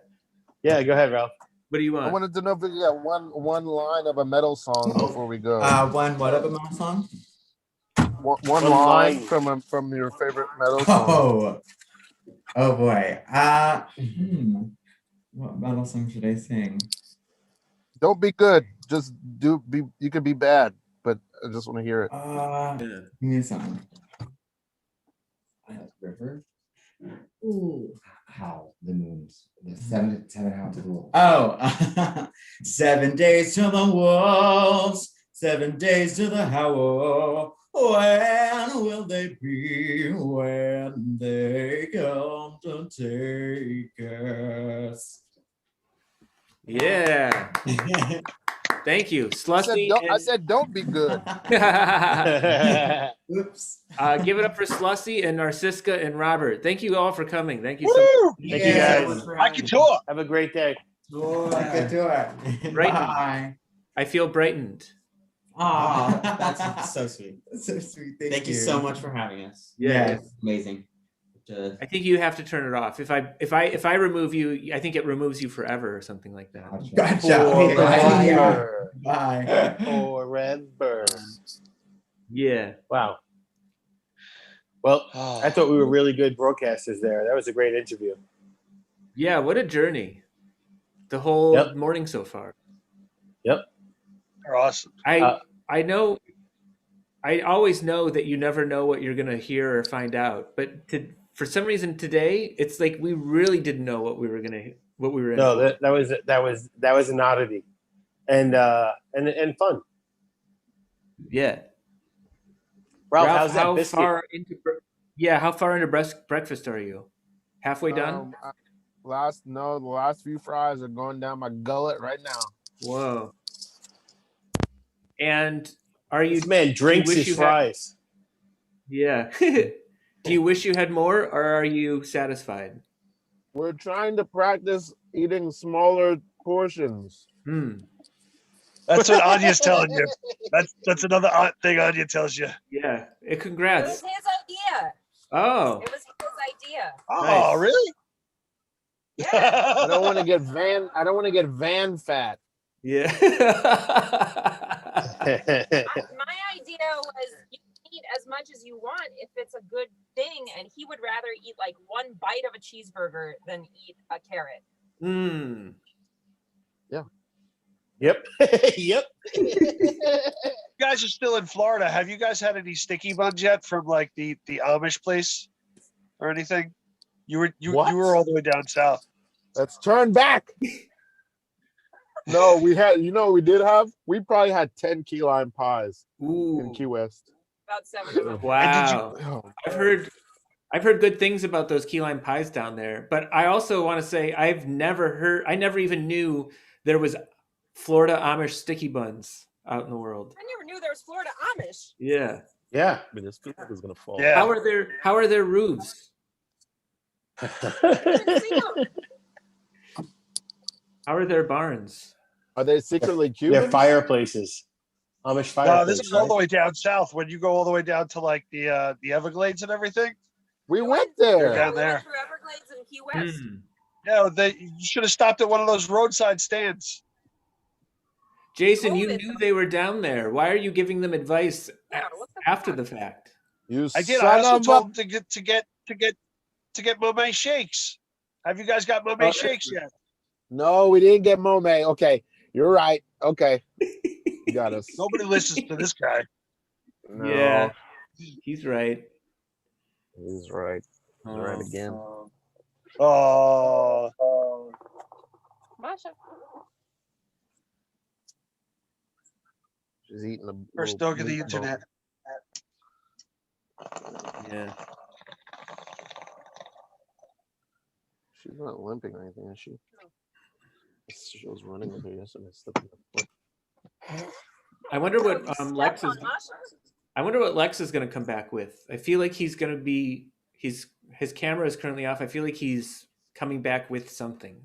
Yeah, go ahead, Ralph. What do you I want? wanted to know if we could get one line of a metal song before we go. One what of a metal song? One line from your favorite metal song. Oh boy. What metal song should I sing? Don't be good. Just be. You could be bad, but I just want to hear it. Give me a song. River. Ooh, how the moons. The seven house rule. Oh, 7 days to the wolves, 7 days to the howl. When will they be? When they come to take us? Yeah. Thank you, Slussy. I said don't be good. Oops. Give it up for Slussy and Narcisca and Robert. Thank you all for coming. Thank you so much. Thank you guys. I can talk. Have a great day. Bye. Brightened. I feel brightened. Oh, that's so sweet. So sweet. Thank you so much for having us. Yeah. Yes. Amazing. I think you have to turn it off. If I remove you, I think it removes you forever or something like that. Gotcha. Okay, Forever. bye. Forever. Yeah. Wow. Well, I thought we were really good broadcasters there. That was a great interview. Yeah, what a journey. The whole Yep. morning so far. Yep. They're awesome. I know. I always know that you never know what you're gonna hear or find out, but for some reason today, it's like we really didn't know what we were in. No, for. that was an oddity, and fun. Yeah. Ralph, how's that biscuit? How far into breakfast are you? Halfway done? The last few fries are going down my gullet right now. Whoa. And are you? This man drinks his fries. Yeah. Do you wish you had more, or are you satisfied? We're trying to practice eating smaller portions. That's what Anya's telling you. That's another thing Anya tells you. Yeah. It Congrats. was his idea. Oh. It was his idea. Oh, Nice. really? Yeah. I don't want to get van fat. Yeah. My idea was you can eat as much as you want if it's a good thing, and he would rather eat like one bite of a cheeseburger than eat a carrot. Yeah. Yep. Yep. You guys are still in Florida. Have you guys had any sticky buns yet from like the Amish place or anything? You were all the way down south. Let's turn back. No, we did have. We probably had 10 key lime pies in Key West. About 7. Wow. I've heard good things about those key lime pies down there, but I also want to say I never even knew there was Florida Amish sticky buns out in the world. I never knew there was Florida Amish. Yeah. Yeah. I mean, this feels like it's gonna fall. Yeah. How are their roofs? How are their barns? Are they secretly Cuban? They're fireplaces. Amish No, fireplaces. this is all the way down south. When you go all the way down to like the Everglades and everything. We went They're there. down there. Through Everglades and Key West. Yeah, you should have stopped at one of those roadside stands. Jason, you knew they were down there. Why are you giving them advice after the fact? I did. I also told them to get Monet shakes. Have you guys got Monet shakes yet? No, we didn't get Monet. Okay, you're right. Okay. You got us. Nobody listens to this guy. No, Yeah, he's right. he's right. He's right again. Oh. Masha. She's eating a First little dog of the meat bone. internet. Yeah. She's not limping or anything, is she? She was running with her yesterday. Slipping her foot. I wonder what Lex is. Step on Masha. I wonder what Lex is going to come back with. I feel like he's going to be. His camera is currently off. I feel like he's coming back with something.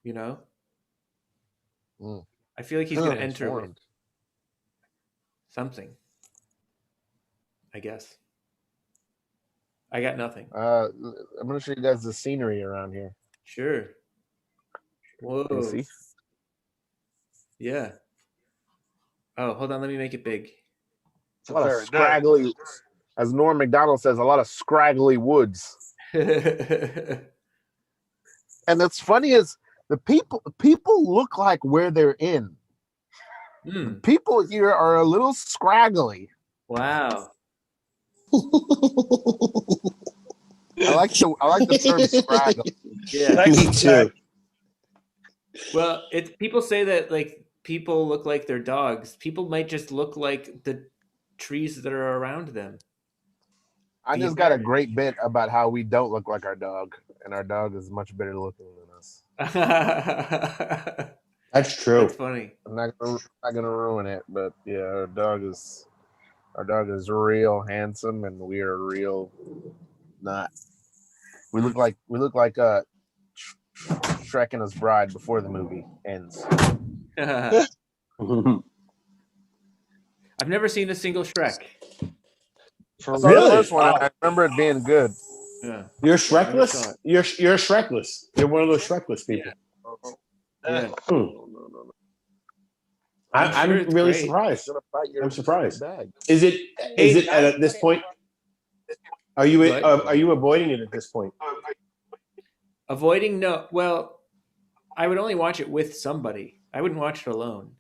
You know. Mm. I feel like he's going to He's enter with formed. something. I guess. I got nothing. I'm gonna show you guys the scenery around here. Sure. Whoa. Can you see? Yeah. Oh, hold on. Let me make it big. A lot of scraggly, as Norm Macdonald says, a lot of scraggly woods. And that's funny is the people look like where they're in. Mm. People here are a little scraggly. Wow. I like the term scraggle. Yeah. Me too. Well, people say that like people look like their dogs. People might just look like the trees that are around them. I just got a great bit about how we don't look like our dog, and our dog is much better looking than us. That's true. That's funny. I'm not gonna ruin it, but yeah, our dog is real handsome, and we are real not. We look like Shrek and his bride before the movie ends. I've never seen a single Shrek. For The Really? first one, I remember it being good. Yeah. You're saw Shrekless? it. You're Shrekless. You're one of those Shrekless people. Yeah. Hmm. I'm sure I'm it's really great. surprised. Gonna fight your I'm surprised. bag. Is it at this point? Are you What? avoiding it at this point? Avoiding no. Well, I would only watch it with somebody. I wouldn't watch it alone.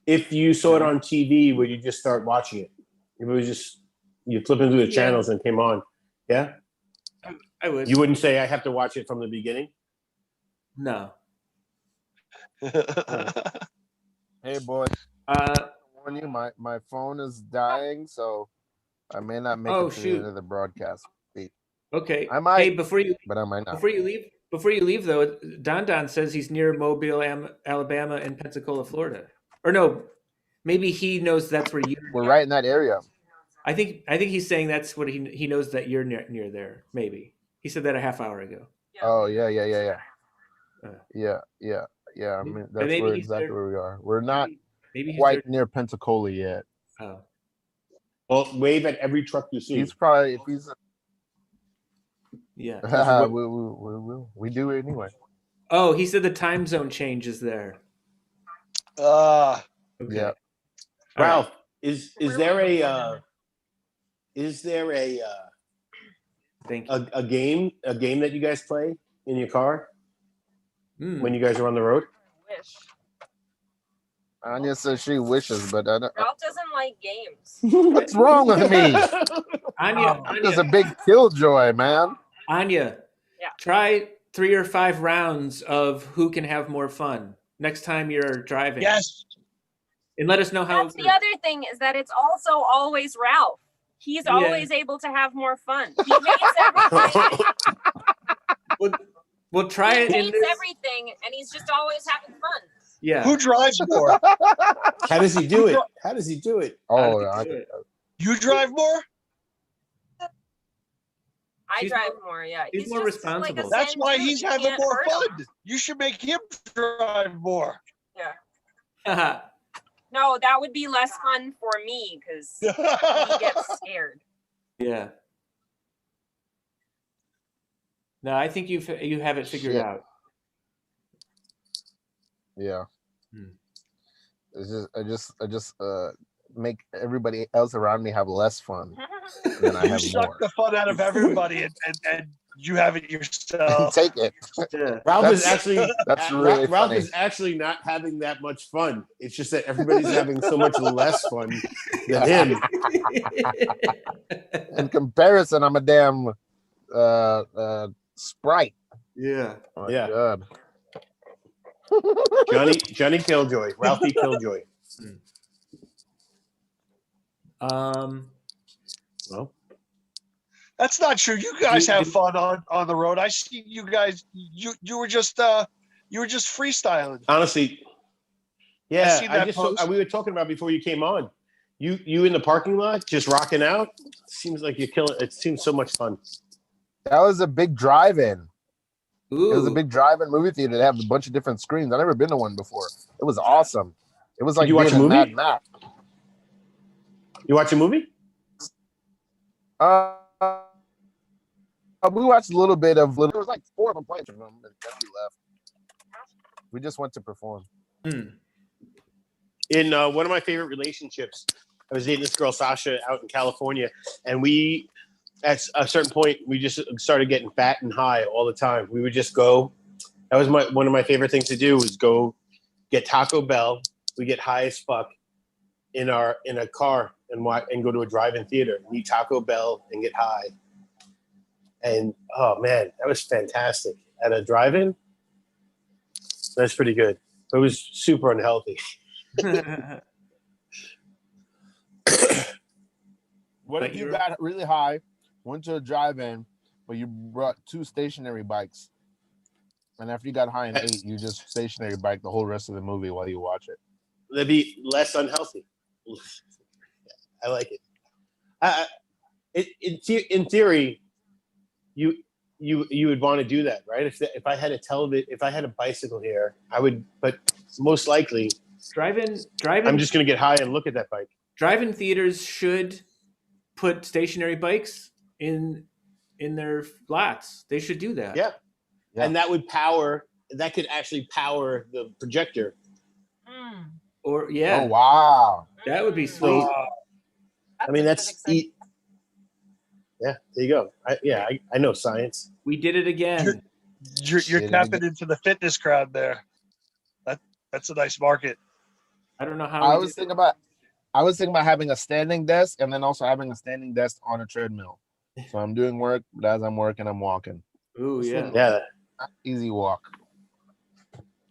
If you saw it on TV, would you just start watching it? If it was just you flipping through the Yeah. channels and came on, yeah, I would. you wouldn't say I have to watch it from the beginning. No. Hey, boy. Uh. Warn you, my phone is dying, so I may not make Oh, it to the shoot. end of the broadcast. Okay. I might, Hey, before you not. leave though, Don says he's near Mobile, Alabama, and Pensacola, Florida. Or no, maybe he knows that's where you. We're right in that area. I think he's saying that's what he knows that you're near there. Maybe he said that a half hour ago. Oh yeah. Yeah. I mean, But that's maybe where he's exactly there- where we are. We're not Maybe he's quite there. near Pensacola yet. Oh. Well, wave at every truck you see. He's probably if he's. Yeah. we do it anyway. Oh, he said the time zone change is there. Ah, Okay. Yeah. Ralph, is there a Thank you. a game that you guys play in your car Mm. when you guys are on the road? Wish. Anya says she wishes, but I don't. Ralph doesn't like games. What's wrong with me? Anya, There's a big killjoy, man. Anya, Yeah. try 3 or 5 rounds of who can have more fun next time you're driving. yes. And let us know how. That's the other thing is that it's also always Ralph. He's Yeah. always able to have more fun. He hates everything. We'll try He it in hates this. everything, and he's just always having fun. Yeah. Who drives more? How does he do it? How does he do it? Oh, How I, do you do it? You drive more? I He's drive more, yeah. he's more just like a responsible. That's Zen why dude. he's You having can't more hurt him. fun. You should make him drive more. No, that would be less fun for me because he gets scared. Yeah. No, I think you have it figured Shit. out. yeah. Hmm. I just make everybody else around me have less fun, and then I You have suck more. the fun out of everybody and you have it yourself. Take it. Yeah. Ralph is actually that's really Ralph funny. is actually not having that much fun. It's just that everybody's having so much less fun than him. In comparison, I'm a damn Sprite. Yeah. Oh my Yeah. God. Johnny Killjoy, Ralphie Killjoy. Well, That's not true. You guys have fun on the road. I see you guys. You were just freestyling. Honestly, yeah. seen that post. We were talking about before you came on. You in the parking lot just rocking out. Seems like you're killing. It seems so much fun. That was a big drive-in. ooh. It was a big drive-in movie theater. They have a bunch of different screens. I've never been to one before. It was awesome. It was like you watch being a movie? Mad Max. You watch a movie? We watched a little bit of. There was like 4 of them playing, and then we left. We just went to perform. In one of my favorite relationships, I was dating this girl Sasha out in California, and we, at a certain point, we just started getting fat and high all the time. We would just go. That was one of my favorite things to do was go get Taco Bell. We get high as fuck in a car and go to a drive-in theater, and eat Taco Bell and get high. And oh man, that was fantastic at a drive-in. That's pretty good. It was super unhealthy. What if you got really high, went to a drive-in, but you brought 2 stationary bikes, and after you got high and ate, you just stationary bike the whole rest of the movie while you watch it? That'd be less unhealthy. I like it. In theory, you would want to do that, right? If I had a bicycle here, I would. But most likely, Drive-in. I'm just going to get high and look at that bike. Drive-in theaters should put stationary bikes in their lots. They should do that. Yeah. And that would power. That could actually power the projector. Or yeah. Oh wow. That would be sweet. I mean, that's eat. Yeah, there you go. I know science. We did it again. You're tapping into the fitness crowd there. That's a nice market. I don't know how. I was thinking about having a standing desk and then also having a standing desk on a treadmill. So I'm doing work, but as I'm working, I'm walking. Ooh, yeah. Yeah. Easy walk.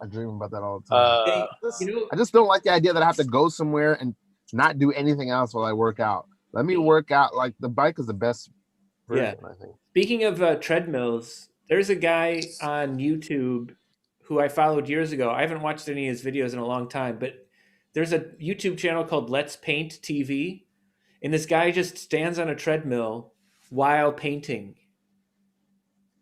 I dream about that all the time. Hey, I just don't like the idea that I have to go somewhere and not do anything else while I work out. Let me work out. Like the bike is the best version, I think. Speaking of treadmills, there's a guy on YouTube who I followed years ago. I haven't watched any of his videos in a long time, but there's a YouTube channel called Let's Paint TV, and this guy just stands on a treadmill while painting.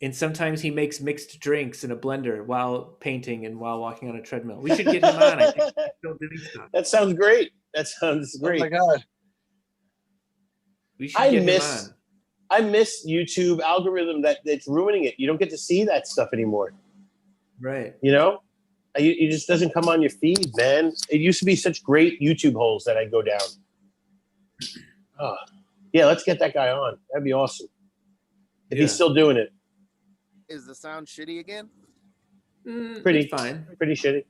And sometimes he makes mixed drinks in a blender while painting and while walking on a treadmill. We should get him on. I think he's still doing stuff. That sounds great. That sounds great. Oh my God. We should get him on. I miss YouTube algorithm that's ruining it. You don't get to see that stuff anymore. Right. You know? It just doesn't come on your feed, man. It used to be such great YouTube holes that I'd go down. Oh, yeah, let's get that guy on. That'd be awesome. If he's still doing it. Is the sound shitty again? Pretty fine. Pretty shitty.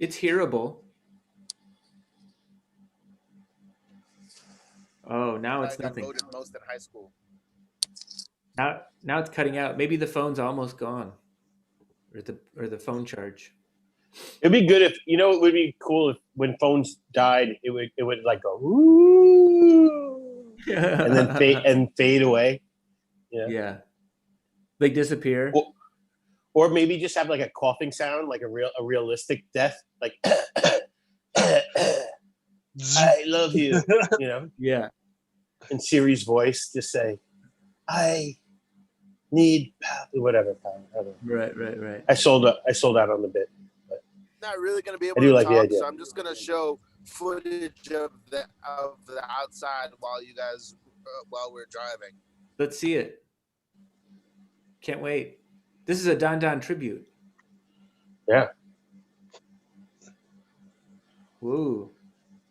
It's hearable. Oh, now it's nothing. I got voted most in high school. Now it's cutting out. Maybe the phone's almost gone, or the phone charge. It'd be good if it would be cool if when phones died, it would like go ooh, and then fade away. Yeah. They disappear. Or maybe just have like a coughing sound, like a realistic death, like I love you, Yeah. In Siri's voice, just say, I need whatever. Right. I sold out on the bit. But not really going to be able I do to like the talk, idea. so I'm just going to show footage of the outside while you guys while we're driving. Let's see it. Can't wait. This is a Don Don tribute. Yeah. Woo.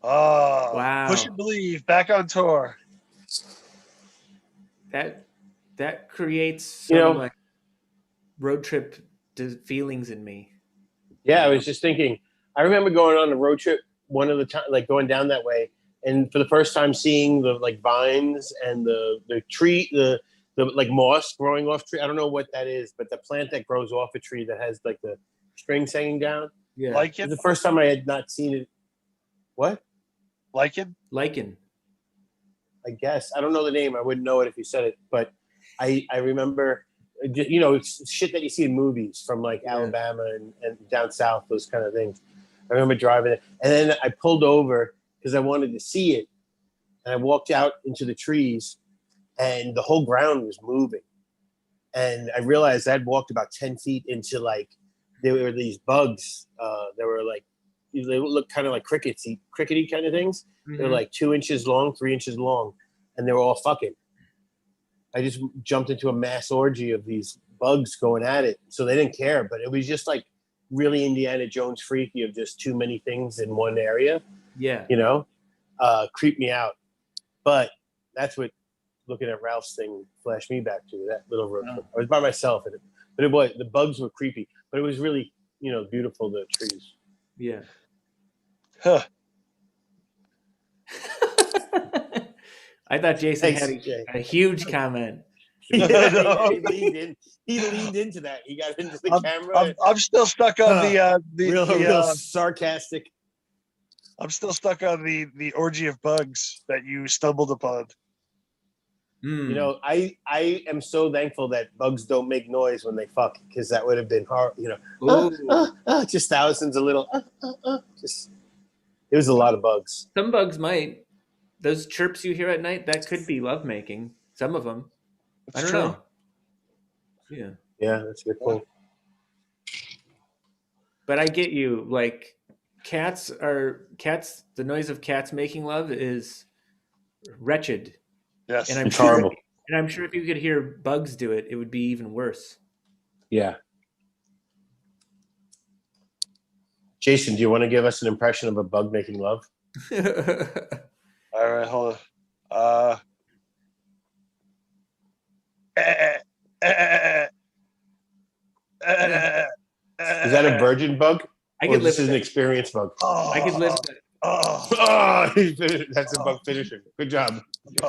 Oh, wow. Push and Believe back on tour. That that creates some like road trip feelings in me. Yeah, I was just thinking. I remember going on a road trip one of the time, like going down that way, and for the first time seeing the like vines and the tree, the like moss growing off tree. I don't know what that is, but the plant that grows off a tree that has like the strings hanging down. Yeah, lichen. It was the first time I had not seen it. What? Lichen. I guess I don't know the name. I wouldn't know it if you said it, but I remember. It's shit that you see in movies from like Alabama and down south, those kind of things. I remember driving it, and then I pulled over because I wanted to see it, and I walked out into the trees, and the whole ground was moving, and I realized I'd walked about 10 feet into like there were these bugs that were like they look kind of like crickety kind of things. Mm-hmm. They're like 2 inches long, 3 inches long, and they were all fucking. I just jumped into a mass orgy of these bugs going at it. So they didn't care, but it was just like really Indiana Jones freaky of just too many things in one area. Yeah. Creeped me out. But that's what looking at Ralph's thing flashed me back to, that little road trip. I was by myself, but it was, the bugs were creepy, but it was really, beautiful, the trees. Yeah. Huh. I thought Jason had a huge comment. He leaned into that. He got into the camera. I'm still stuck on the real sarcastic. I'm still stuck on the orgy of bugs that you stumbled upon. I am so thankful that bugs don't make noise when they fuck, because that would have been hard. Just thousands of little. It was a lot of bugs. Some bugs might. Those chirps you hear at night, that could be lovemaking. Some of them. I don't know. Yeah. Yeah, that's a good point. But I get you. Like, cats, the noise of cats making love is wretched. Yes. And it's horrible. And I'm sure if you could hear bugs do it, it would be even worse. Yeah. Jason, do you want to give us an impression of a bug making love? All right, hold on. Is that a virgin bug? I could live this with is an that. experienced bug. I could live with that. That's a bug finisher. Good job.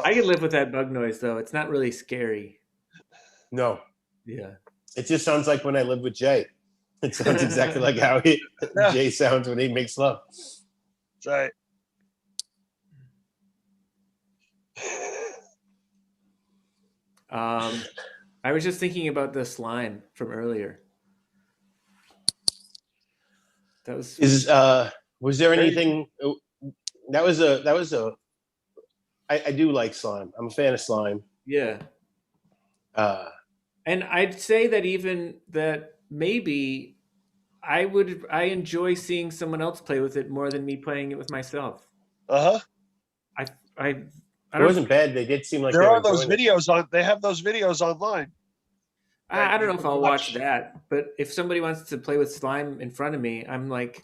I could live with that bug noise, though. It's not really scary. No. Yeah. It just sounds like when I lived with Jay. It sounds exactly like how Jay sounds when he makes love. That's right. I was just thinking about the slime from earlier. That was there anything that was a I do like slime. I'm a fan of slime. Yeah. And I'd say that even that maybe I enjoy seeing someone else play with it more than me playing it with myself. Uh-huh. It wasn't bad. They did seem like there are those videos on. They have those videos online. I don't know if I'll watch that, but if somebody wants to play with slime in front of me, I'm like,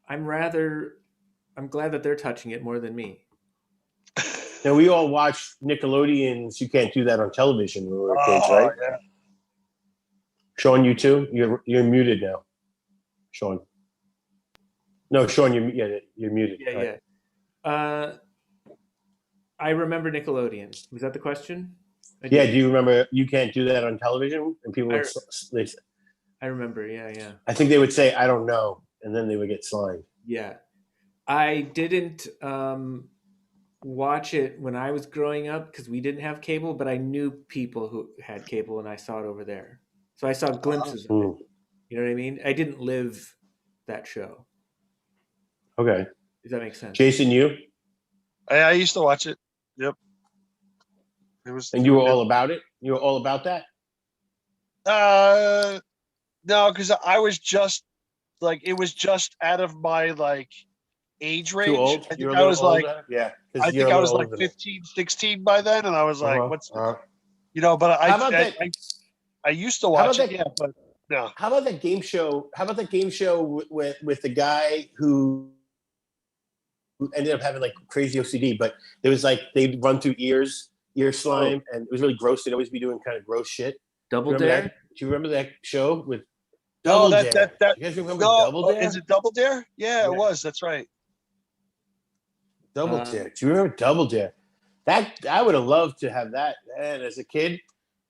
I'm glad that they're touching it more than me. Now we all watched Nickelodeon's You Can't Do That on Television when we were kids, right? Yeah. Sean, you too? You're muted now. Sean. No, Sean, you're muted. Yeah, right. yeah. I remember Nickelodeon. Was that the question? Yeah, do you remember You Can't Do That on Television? And people would I remember, yeah. I think they would say, I don't know, and then they would get slimed. Yeah. I didn't watch it when I was growing up because we didn't have cable, but I knew people who had cable and I saw it over there. So I saw glimpses of it. You know what I mean? I didn't live that show. Okay. Does that make sense? Jason, you? I used to watch it. Yep. And you were all about it? You were all about that? No, because I was just like, it was just out of my like age range. Too old? I think I was like, yeah. I think I was like 15, 16 by then, and I was like, but I used to watch it, yeah, but no. How about that game show? How about that game show with the guy who ended up having like crazy OCD, but there was like they'd run through ears ear slime, and it was really gross. They'd always be doing kind of gross shit. Double Dare? Do you remember that show with No, Double Dare? that You guys remember no, Double Dare? is it Double Dare? Yeah, it was. That's right. Double Dare. Do you remember Double Dare? That I would have loved to have that. Man, as a kid,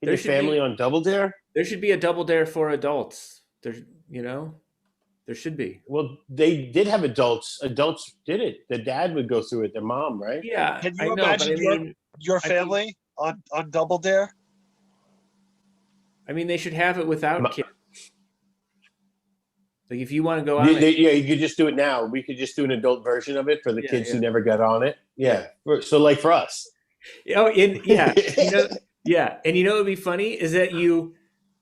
get your family on Double Dare. There should be a Double Dare for adults. There should be. Well, they did have adults. Adults did it. The dad would go through it. Their mom, right? Yeah. Can you imagine your family on Double Dare? I mean, they should have it without kids. Like, if you want to go on you could just do it now. We could just do an adult version of it for the kids who never got on it. Yeah. So, like for us. Oh, yeah. And you know what would be funny is that you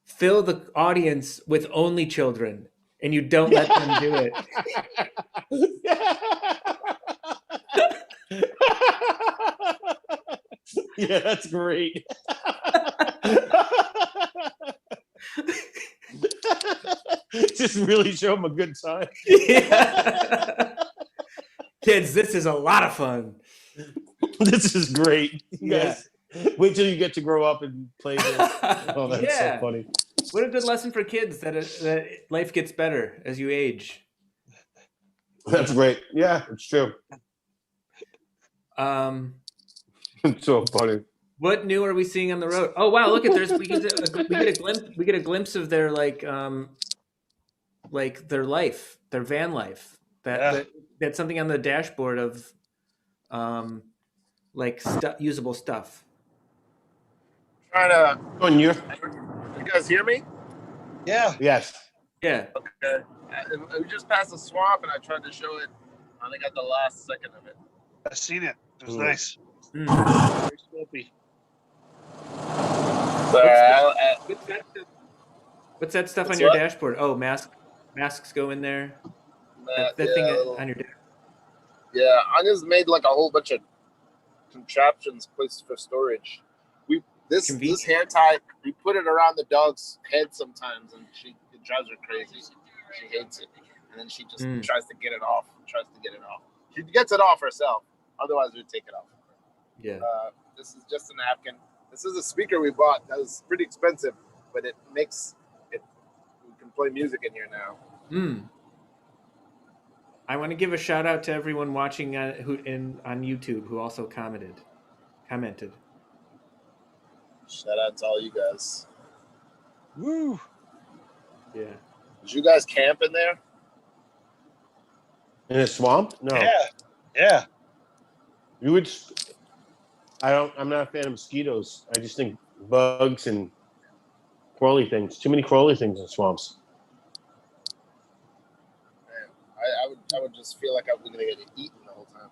fill the audience with only children and you don't let them do it. Yeah, that's great. Just really show them a good time. Yeah. Kids, this is a lot of fun. This is great. You guys, wait till you get to grow up and play this. Oh, that's so funny. What a good lesson for kids that life gets better as you age. That's great. Yeah, it's true. It's so funny. What new are we seeing on the road? Oh wow! Look at we get a glimpse of their their life, their van life. That's something on the dashboard of usable stuff. Trying to. You guys hear me? Yeah. Yes. Yeah. Okay. We just passed a swamp, and I tried to show it. I only got the last second of it. I've seen it. It was nice. Very swampy. What's that stuff on your dashboard? Oh, masks go in there. That thing on your dashboard. Yeah, I just made like a whole bunch of contraptions, places for storage. This hair tie, we put it around the dog's head sometimes, and it drives her crazy. She hates it, and then she just tries to get it off. She gets it off herself. Otherwise, we take it off. Yeah. This is just a napkin. This is a speaker we bought. That was pretty expensive, but it makes it. We can play music in here now. I want to give a shout out to everyone watching on YouTube who also commented. Shout out to all you guys. Woo! Yeah. Did you guys camp in there? In a swamp? No. Yeah. You would. I'm not a fan of mosquitoes. I just think bugs and crawly things. Too many crawly things in swamps. Man, I would just feel like I was going to get eaten the whole time.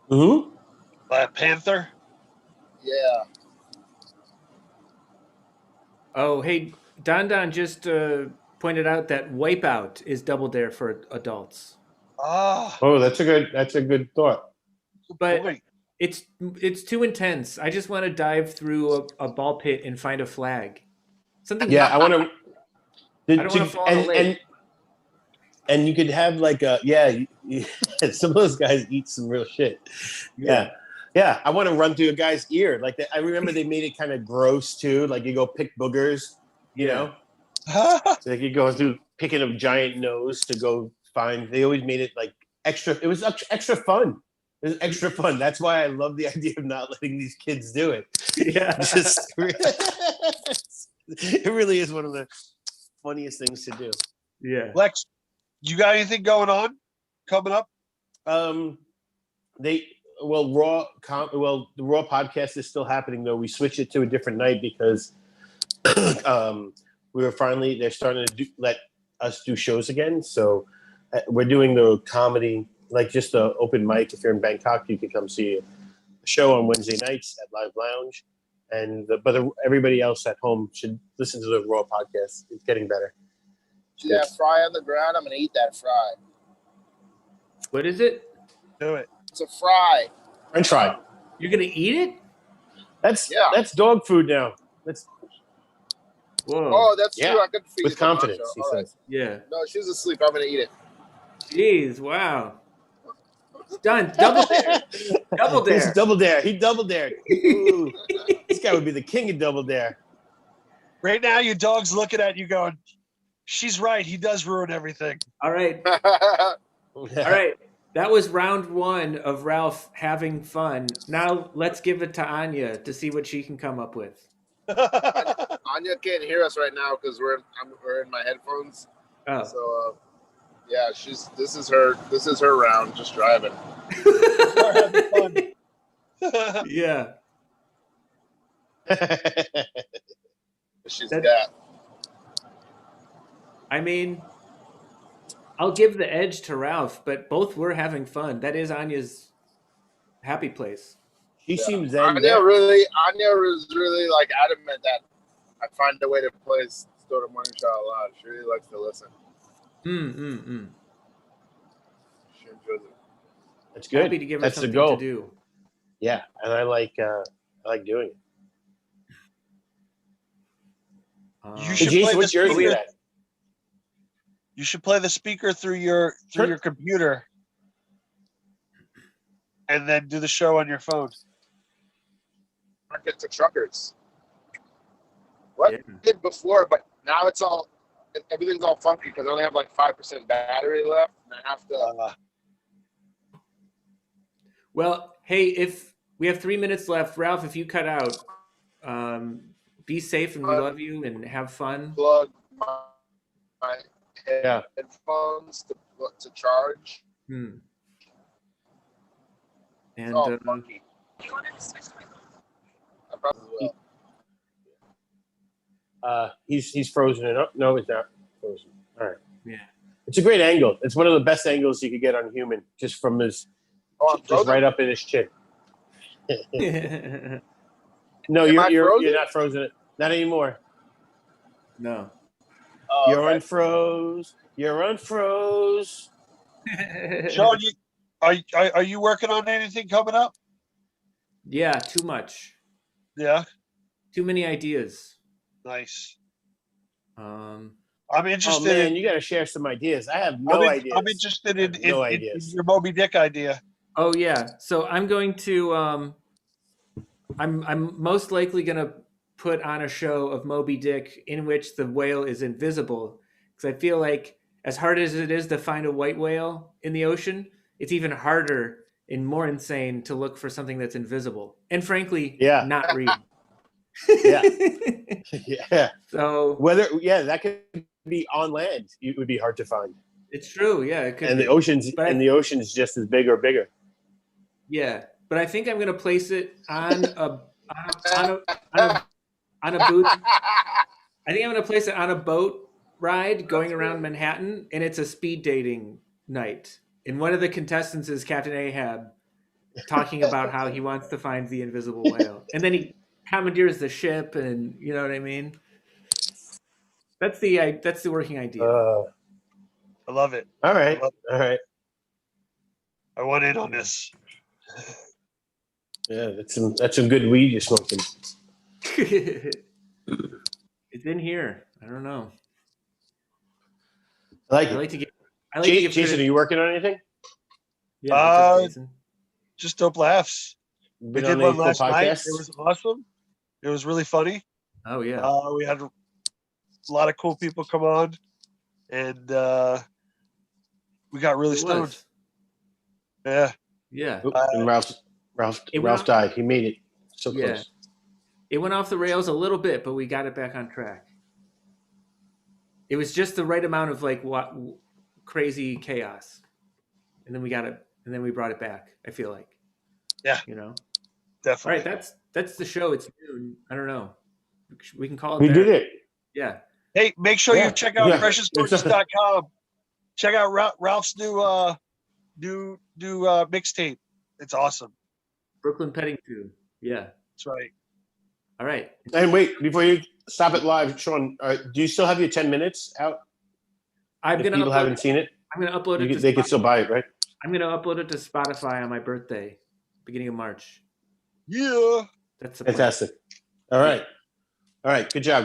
Who? By a panther? Yeah. Oh, hey, Don just pointed out that Wipeout is Double Dare for adults. Oh, that's a good thought. But it's too intense. I just want to dive through a ball pit and find a flag. Something. Yeah, I want to. I don't want to fall in the lake. And you could have some of those guys eat some real shit. Yeah. I want to run through a guy's ear like that. I remember they made it kind of gross too. Like you go pick boogers, you know. So like you go through picking a giant nose to go find. They always made it like extra. It was extra fun. It was extra fun. That's why I love the idea of not letting these kids do it. Yeah. It really is one of the funniest things to do. Yeah. Lex, you got anything going on coming up? The Raw podcast is still happening though. We switched it to a different night because they're starting to let us do shows again. So we're doing the comedy, like just an open mic. If you're in Bangkok, you can come see a show on Wednesday nights at Live Lounge. But everybody else at home should listen to the Raw podcast. It's getting better. See that fry on the ground? I'm going to eat that fry. What is it? Do it. It's a fry. French fry. You're going to eat it? That's dog food now. Whoa. Oh, that's true. I could feed with confidence, he says. Yeah. No, she's asleep. I'm going to eat it. Jeez, wow. Done. Double dare. Double dare. He's double dare. He double dared. Ooh, this guy would be the king of double dare. Right now, your dog's looking at you going, she's right. He does ruin everything. All right. All right. That was round 1 of Ralph having fun. Now let's give it to Anya to see what she can come up with. Anya can't hear us right now because we're in my headphones. Oh. So yeah, this is her round, just driving. Yeah. She's got. I mean, I'll give the edge to Ralph, but both were having fun. That is Anya's happy place. She seems Anya was really like adamant that I find a way to play Stoner Morning Show a lot. She really likes to listen. She enjoys it. That's good. Happy to give her That's something the goal. to do. Yeah, and I like doing it. You should Jason, play what's yours? You should play the speaker through your computer, and then do the show on your phone. Market to truckers. What I did before, but now everything's all funky because I only have like 5% battery left, and I have to. Well, hey, if we have 3 minutes left, Ralph, if you cut out, be safe and we love you and have fun. Plug my headphones to charge. And it's all funky. I probably will. He's frozen it up. No, it's not frozen. All right. Yeah. It's a great angle. It's one of the best angles you could get on human, just from his, just right up in his chin. No, you're not frozen. Not anymore. No. You're unfroze. You're unfroze. Sean, are you working on anything coming up? Yeah, too much. Yeah. Too many ideas. Nice. I'm interested. Oh man, you got to share some ideas. I have no ideas. I'm interested in ideas. Your Moby Dick idea. Oh yeah. So I'm going to. I'm most likely going to put on a show of Moby Dick in which the whale is invisible, because I feel like as hard as it is to find a white whale in the ocean, it's even harder and more insane to look for something that's invisible and frankly not read. Yeah. So that could be on land. It would be hard to find. It's true. Yeah, it could. And be. the ocean's just as big or bigger. Yeah, but I think I'm going to place it on a boot. I think I'm going to place it on a boat ride going around Manhattan, and it's a speed dating night. And one of the contestants is Captain Ahab, talking about how he wants to find the invisible whale, and then he commandeers the ship, and you know what I mean. That's the working idea. I love it. All right. I want in on this. Yeah, that's some good weed you're smoking. It's in here. I don't know. I like to give Jason, are you working on anything? Yeah. Just dope laughs. We did one last night. It was awesome. It was really funny. Oh yeah. We had a lot of cool people come on, and we got really stoned. Yeah. Yeah. And Ralph died. He made it so close. It went off the rails a little bit, but we got it back on track. It was just the right amount of crazy chaos, and then we got it, and then we brought it back. I feel like. Yeah. Definitely. All right, that's the show. It's noon. I don't know. We can call it. We did it. Yeah. Hey, make sure you check out PreciousGorgeous.com. Check out Ralph's new mixtape. It's awesome. Brooklyn Petting Zoo. Yeah. That's right. All right. And wait, before you stop it live, Sean, do you still have your 10 minutes out? People haven't seen it. I'm going to upload it. They can still buy it, right? I'm going to upload it to Spotify on my birthday, beginning of March. Yeah. That's fantastic. All right. Good job, guys.